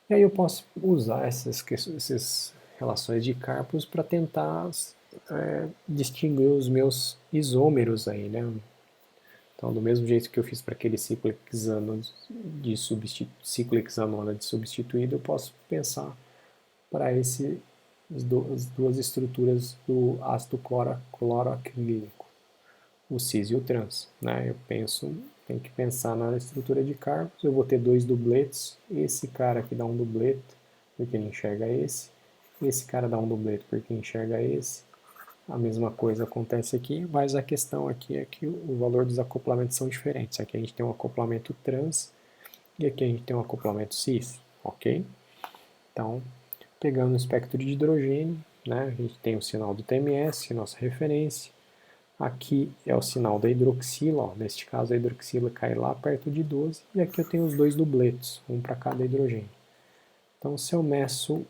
E aí eu posso usar essas relações de Karpus para tentar distinguir os meus isômeros aí, né? Então, do mesmo jeito que eu fiz para aquele ciclo hexano de substituído, eu posso pensar para as duas estruturas do ácido cloroacrílico. o cis e o trans, né? Tem que pensar na estrutura de carbos, eu vou ter dois dubletos, esse cara aqui dá um dubleto, porque ele enxerga esse cara dá um dubleto porque enxerga esse, a mesma coisa acontece aqui, mas a questão aqui é que o valor dos acoplamentos são diferentes, aqui a gente tem um acoplamento trans, e aqui a gente tem um acoplamento cis, ok? Então, pegando o espectro de hidrogênio, né, a gente tem o sinal do TMS, nossa referência. Aqui é o sinal da hidroxila, ó, neste caso a hidroxila cai lá perto de 12, e aqui eu tenho os dois dubletos, um para cada hidrogênio. Então, se eu meço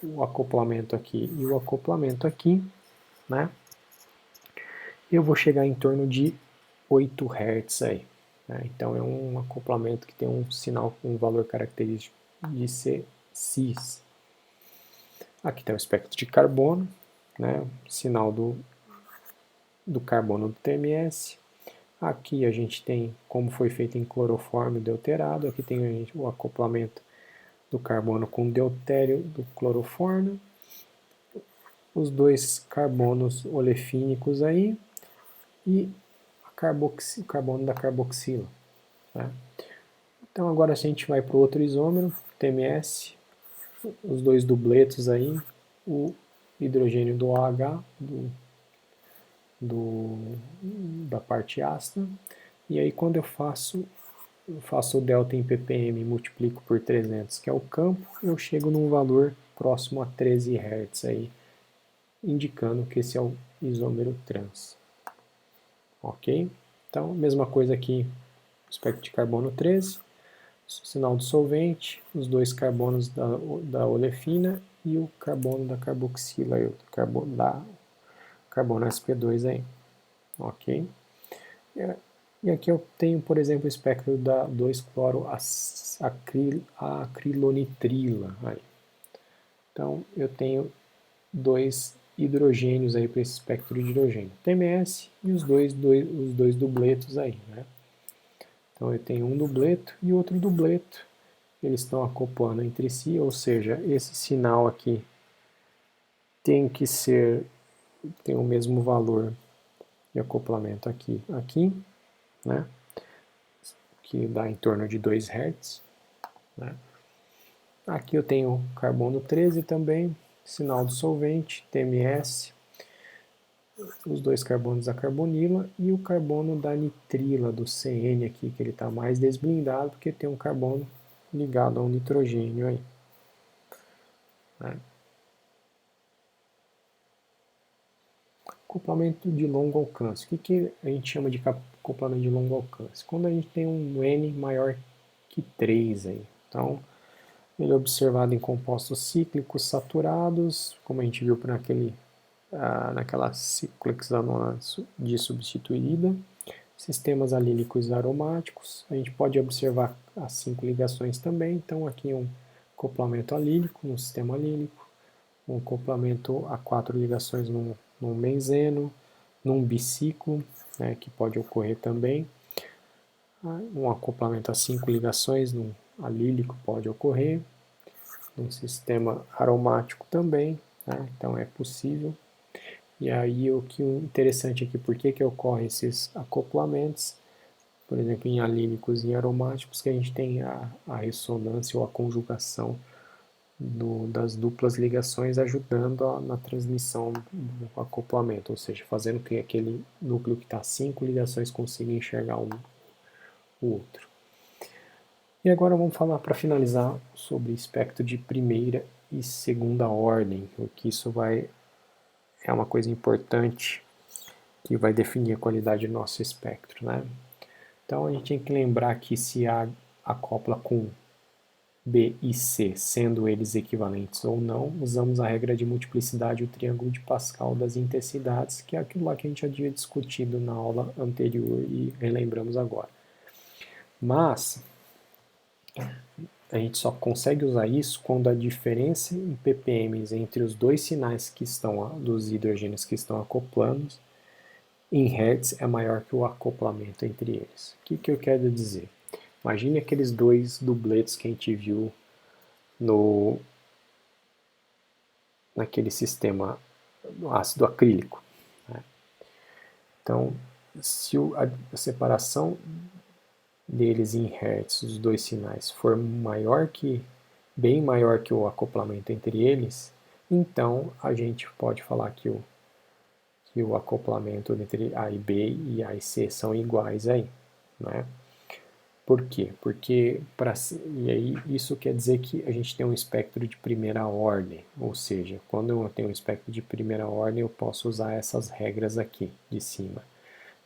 o acoplamento aqui e o acoplamento aqui, né, eu vou chegar em torno de 8 Hz aí. Né? Então, é um acoplamento que tem um sinal com um valor característico de ser cis. Aqui está o espectro de carbono, né, sinal do carbono do TMS. Aqui a gente tem como foi feito em clorofórmio deuterado, aqui tem o acoplamento do carbono com deutério do clorofórmio, os dois carbonos olefínicos aí e o carbono da carboxila. Né? Então agora a gente vai para o outro isômero, TMS, os dois dubletos aí, o hidrogênio do OH, da parte ácida, e aí quando eu faço o delta em ppm e multiplico por 300, que é o campo, eu chego num valor próximo a 13 Hz aí, indicando que esse é o isômero trans. Ok? Então, mesma coisa aqui, espectro de carbono 13, sinal do solvente, os dois carbonos da olefina e o carbono da carboxila, o carbono sp2 aí. Ok? E aqui eu tenho, por exemplo, o espectro da 2-cloroacrilonitrila. Então, eu tenho dois hidrogênios aí para esse espectro de hidrogênio, TMS e os dois dubletos aí. Né? Então, eu tenho um dubleto e outro dubleto. Eles estão acoplando entre si, ou seja, esse sinal aqui tem o mesmo valor de acoplamento aqui, né? Que dá em torno de 2 Hz. Né? Aqui eu tenho carbono 13 também, sinal do solvente, TMS, os dois carbonos da carbonila e o carbono da nitrila, do CN aqui, que ele está mais desblindado, porque tem um carbono ligado a um nitrogênio aí. Né? Acoplamento de longo alcance. O que a gente chama de acoplamento de longo alcance? Quando a gente tem um N maior que 3 aí. Então, ele é observado em compostos cíclicos saturados, como a gente viu naquela ciclohexanona de substituída, sistemas alílicos aromáticos. A gente pode observar as 5 ligações também. Então, aqui um acoplamento alílico no sistema alílico, um acoplamento a 4 ligações num benzeno, num biciclo, né, que pode ocorrer também. Um acoplamento a 5 ligações num alílico pode ocorrer. Um sistema aromático também, né, então é possível. E aí o que interessante aqui, por que ocorrem esses acoplamentos? Por exemplo, em alílicos e em aromáticos, que a gente tem a ressonância ou a conjugação das duplas ligações ajudando na transmissão do acoplamento, ou seja, fazendo que aquele núcleo que está a 5 ligações consiga enxergar o outro. E agora vamos falar, para finalizar, sobre espectro de primeira e segunda ordem, porque isso é uma coisa importante que vai definir a qualidade do nosso espectro. Né? Então a gente tem que lembrar que se A acopla com B e C, sendo eles equivalentes ou não, usamos a regra de multiplicidade, o triângulo de Pascal das intensidades, que é aquilo lá que a gente já havia discutido na aula anterior e relembramos agora. Mas a gente só consegue usar isso quando a diferença em ppm entre os dois sinais que estão dos hidrogênios que estão acoplando em Hertz é maior que o acoplamento entre eles. O que eu quero dizer? Imagine aqueles dois dubletos que a gente viu naquele sistema do ácido acrílico. Né? Então, se a separação deles em hertz, os dois sinais, for bem maior que o acoplamento entre eles, então a gente pode falar que o acoplamento entre A e B e A e C são iguais aí, né? Por quê? Porque e aí isso quer dizer que a gente tem um espectro de primeira ordem, ou seja, quando eu tenho um espectro de primeira ordem, eu posso usar essas regras aqui de cima.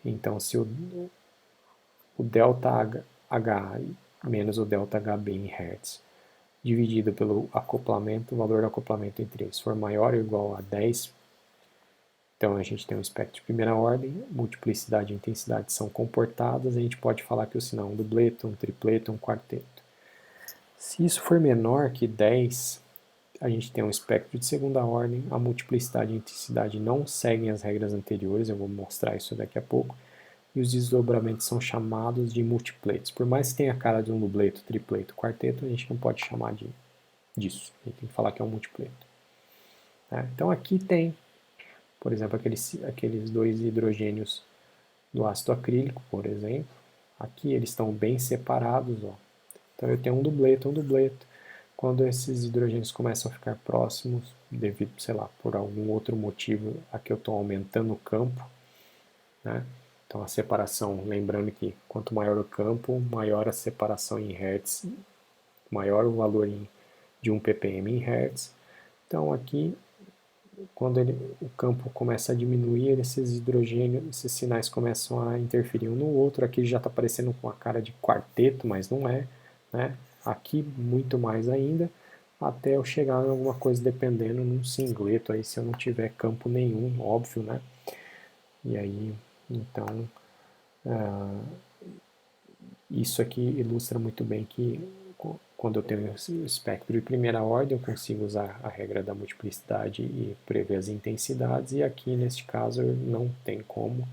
Então, se o ΔH menos o ΔHB em Hertz dividido pelo acoplamento, o valor do acoplamento entre eles for maior ou igual a 10, então a gente tem um espectro de primeira ordem, multiplicidade e intensidade são comportadas, a gente pode falar que o sinal é um dupleto, um tripleto, um quarteto. Se isso for menor que 10, a gente tem um espectro de segunda ordem, a multiplicidade e a intensidade não seguem as regras anteriores, eu vou mostrar isso daqui a pouco, e os desdobramentos são chamados de multipletos. Por mais que tenha a cara de um dupleto, tripleto, quarteto, a gente não pode chamar disso, a gente tem que falar que é um multipleto. Então aqui tem, por exemplo, aqueles dois hidrogênios do ácido acrílico, por exemplo. Aqui eles estão bem separados, ó. Então eu tenho um dupleto. Quando esses hidrogênios começam a ficar próximos, devido, sei lá, por algum outro motivo, aqui eu estou aumentando o campo, né? Então a separação, lembrando que quanto maior o campo, maior a separação em Hertz, maior o valor de 1 ppm em Hertz. Então aqui, quando o campo começa a diminuir, esses hidrogênios, esses sinais começam a interferir um no outro. Aqui já está parecendo com a cara de quarteto, mas não é, né? Aqui muito mais ainda, até eu chegar em alguma coisa dependendo num singleto aí, se eu não tiver campo nenhum, óbvio, né? E aí, então, isso aqui ilustra muito bem que quando eu tenho o espectro de primeira ordem, eu consigo usar a regra da multiplicidade e prever as intensidades, e aqui neste caso não tem como,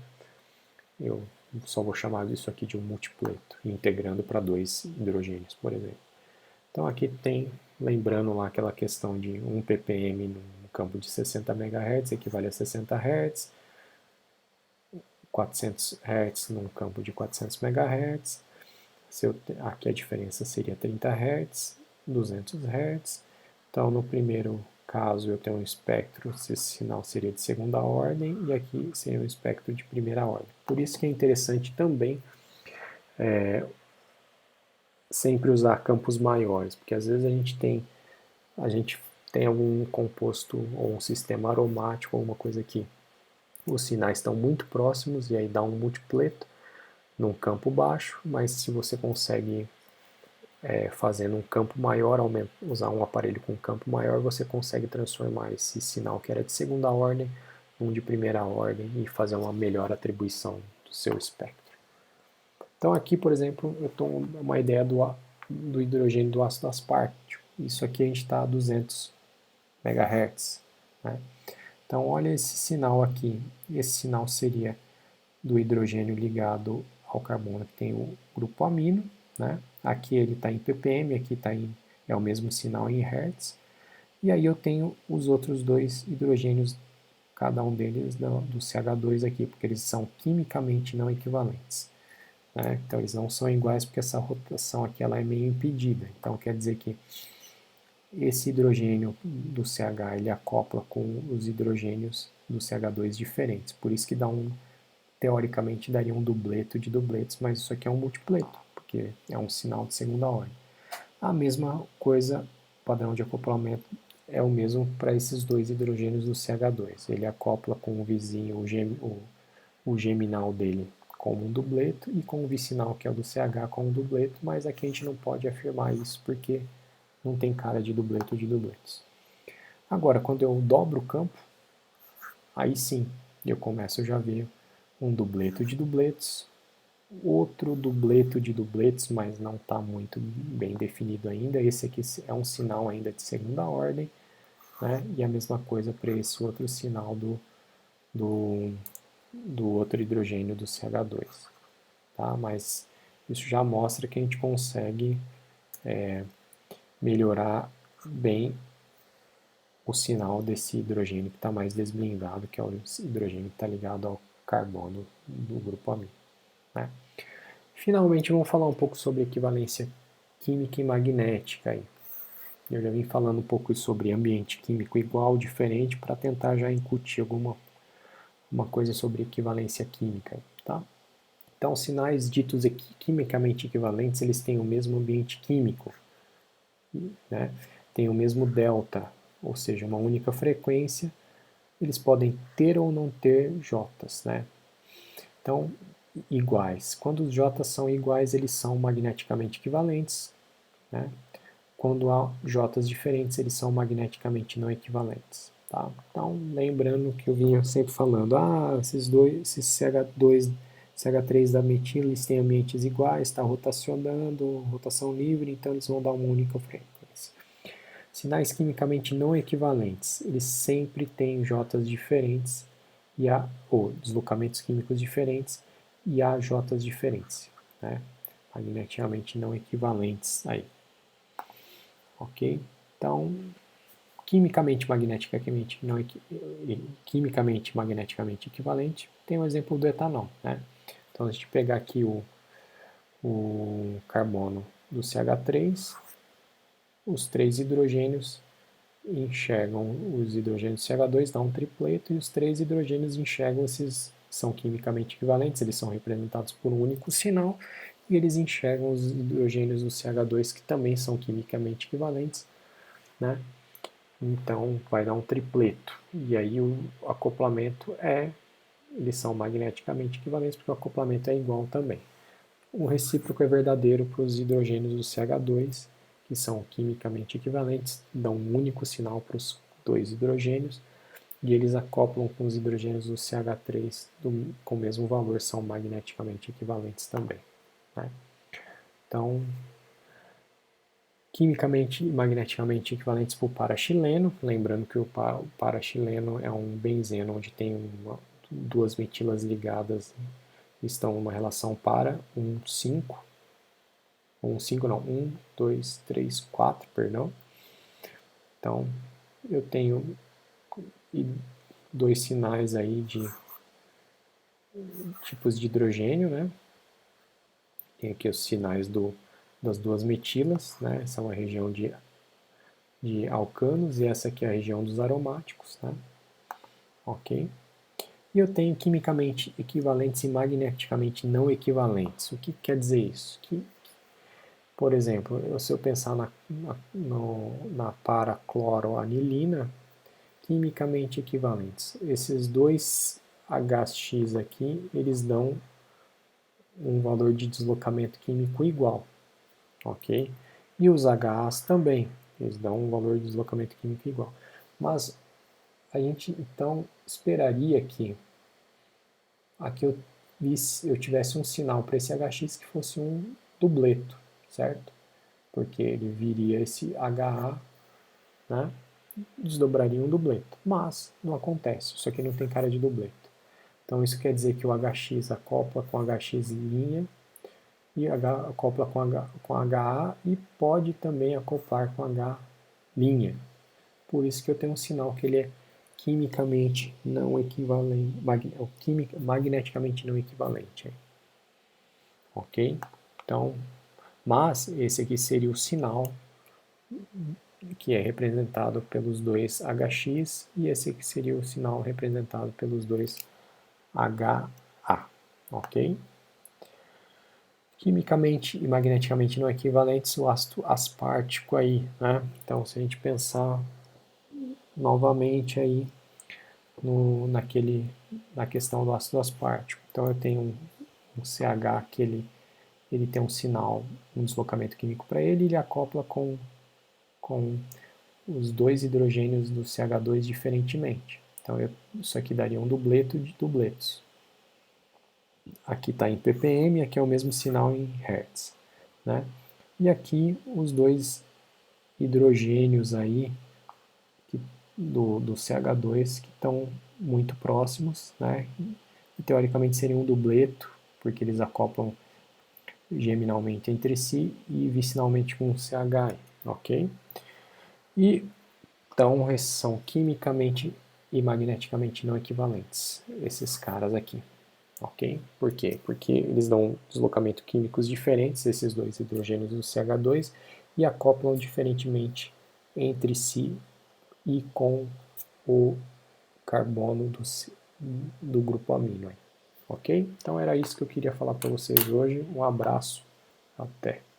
eu só vou chamar isso aqui de um multipleto, integrando para dois hidrogênios, por exemplo. Então aqui tem, lembrando lá aquela questão de 1 ppm num campo de 60 MHz equivale a 60 Hz, 400 Hz num campo de 400 MHz, aqui a diferença seria 30 Hz, 200 Hz. Então no primeiro caso eu tenho um espectro, esse sinal seria de segunda ordem, e aqui seria um espectro de primeira ordem. Por isso que é interessante também sempre usar campos maiores, porque às vezes a gente tem algum composto ou um sistema aromático ou uma coisa que os sinais estão muito próximos e aí dá um multipleto num campo baixo, mas se você consegue fazendo um campo maior, usar um aparelho com um campo maior, você consegue transformar esse sinal que era de segunda ordem num de primeira ordem e fazer uma melhor atribuição do seu espectro. Então aqui, por exemplo, eu estou uma ideia do hidrogênio do ácido aspartico. Isso aqui a gente está a 200 MHz. Né? Então olha esse sinal aqui. Esse sinal seria do hidrogênio ligado ao carbono que tem o grupo amino. Né? Aqui ele está em ppm, aqui é o mesmo sinal em Hertz. E aí eu tenho os outros dois hidrogênios, cada um deles do CH2 aqui, porque eles são quimicamente não equivalentes. Né? Então eles não são iguais porque essa rotação aqui ela é meio impedida. Então quer dizer que esse hidrogênio do CH ele acopla com os hidrogênios do CH2 diferentes. Por isso que teoricamente daria um dupleto de dupletos, mas isso aqui é um multipleto, porque é um sinal de segunda ordem. A mesma coisa, padrão de acoplamento é o mesmo para esses dois hidrogênios do CH2. Ele acopla com o vizinho, o geminal dele como um dupleto e com o vicinal, que é o do CH, como um dupleto, mas aqui a gente não pode afirmar isso porque não tem cara de dupleto de dupletos. Agora, quando eu dobro o campo, aí sim, eu começo já a ver um dupleto de dupletos, outro dupleto de dupletos, mas não está muito bem definido ainda. Esse aqui é um sinal ainda de segunda ordem, né? E a mesma coisa para esse outro sinal do outro hidrogênio do CH2. Tá? Mas isso já mostra que a gente consegue melhorar bem o sinal desse hidrogênio que está mais desblindado, que é o hidrogênio que está ligado ao carbono do grupo amino, né? Finalmente, vamos falar um pouco sobre equivalência química e magnética. Aí. Eu já vim falando um pouco sobre ambiente químico igual, diferente, para tentar já incutir uma coisa sobre equivalência química. Tá? Então, sinais ditos quimicamente equivalentes, eles têm o mesmo ambiente químico, né? Tem o mesmo delta, ou seja, uma única frequência. Eles podem ter ou não ter J's, né? Então, iguais. Quando os J são iguais, eles são magneticamente equivalentes, né? Quando há J's diferentes, eles são magneticamente não equivalentes. Tá? Então, lembrando que eu vinha sempre falando, esses CH2, CH3 da metila, eles têm ambientes iguais, está rotacionando, rotação livre, então eles vão dar uma única frequência. Sinais quimicamente não equivalentes, eles sempre têm J's diferentes, ou deslocamentos químicos diferentes, e há J's diferentes, né? Magneticamente não equivalentes aí. Ok? Então, quimicamente magneticamente equivalente, tem o exemplo do etanol, né? Então, se a gente pegar aqui o carbono do CH3, os 3 hidrogênios enxergam os hidrogênios CH2, dá um tripleto, e os 3 hidrogênios enxergam são quimicamente equivalentes, eles são representados por um único sinal, e eles enxergam os hidrogênios do CH2, que também são quimicamente equivalentes, né? Então vai dar um tripleto, e aí o acoplamento eles são magneticamente equivalentes, porque o acoplamento é igual também. O recíproco é verdadeiro para os hidrogênios do CH2, que são quimicamente equivalentes, dão um único sinal para os 2 hidrogênios, e eles acoplam com os hidrogênios do CH3 com o mesmo valor, são magneticamente equivalentes também, né? Então, quimicamente e magneticamente equivalentes para o parachileno, lembrando que o parachileno é um benzeno onde tem duas metilas ligadas, estão numa relação para 5, 2, 3, 4, perdão. Então, eu tenho 2 sinais aí de tipos de hidrogênio, né? Tem aqui os sinais das duas metilas, né? Essa é uma região de alcanos e essa aqui é a região dos aromáticos, tá? Ok? E eu tenho quimicamente equivalentes e magneticamente não equivalentes. O que quer dizer isso? Por exemplo, se eu pensar na paracloroanilina, quimicamente equivalentes. Esses dois HX aqui, eles dão um valor de deslocamento químico igual, ok? E os HAs também, eles dão um valor de deslocamento químico igual. Mas a gente então esperaria que aqui eu tivesse um sinal para esse HX que fosse um dubleto, certo? Porque ele viria esse HA, né? Desdobraria um dubleto. Mas não acontece, isso aqui não tem cara de dubleto. Então isso quer dizer que o HX acopla com HX linha e acopla com HA e pode também acoplar com H linha. Por isso que eu tenho um sinal que ele é quimicamente não equivalente, magneticamente não equivalente. Ok? Então, mas esse aqui seria o sinal que é representado pelos dois HX e esse aqui seria o sinal representado pelos dois HA. Ok? Quimicamente e magneticamente não equivalentes, o ácido aspartico aí, né? Então, se a gente pensar novamente aí na questão do ácido aspartico. Então, eu tenho um CH que ele tem um sinal, um deslocamento químico para ele, e ele acopla com os 2 hidrogênios do CH2 diferentemente. Então, isso aqui daria um dubleto de dubletos. Aqui está em ppm, aqui é o mesmo sinal em Hertz, né? E aqui os 2 hidrogênios aí do CH2 que estão muito próximos, né? E teoricamente seria um dubleto, porque eles acoplam geminalmente entre si e vicinalmente com o CH, ok? E então são quimicamente e magneticamente não equivalentes, esses caras aqui. ok? Por quê? Porque eles dão deslocamentos químicos diferentes, esses dois hidrogênios do CH2, e acoplam diferentemente entre si e com o carbono do grupo amino. Ok? Então era isso que eu queria falar para vocês hoje. Um abraço, até!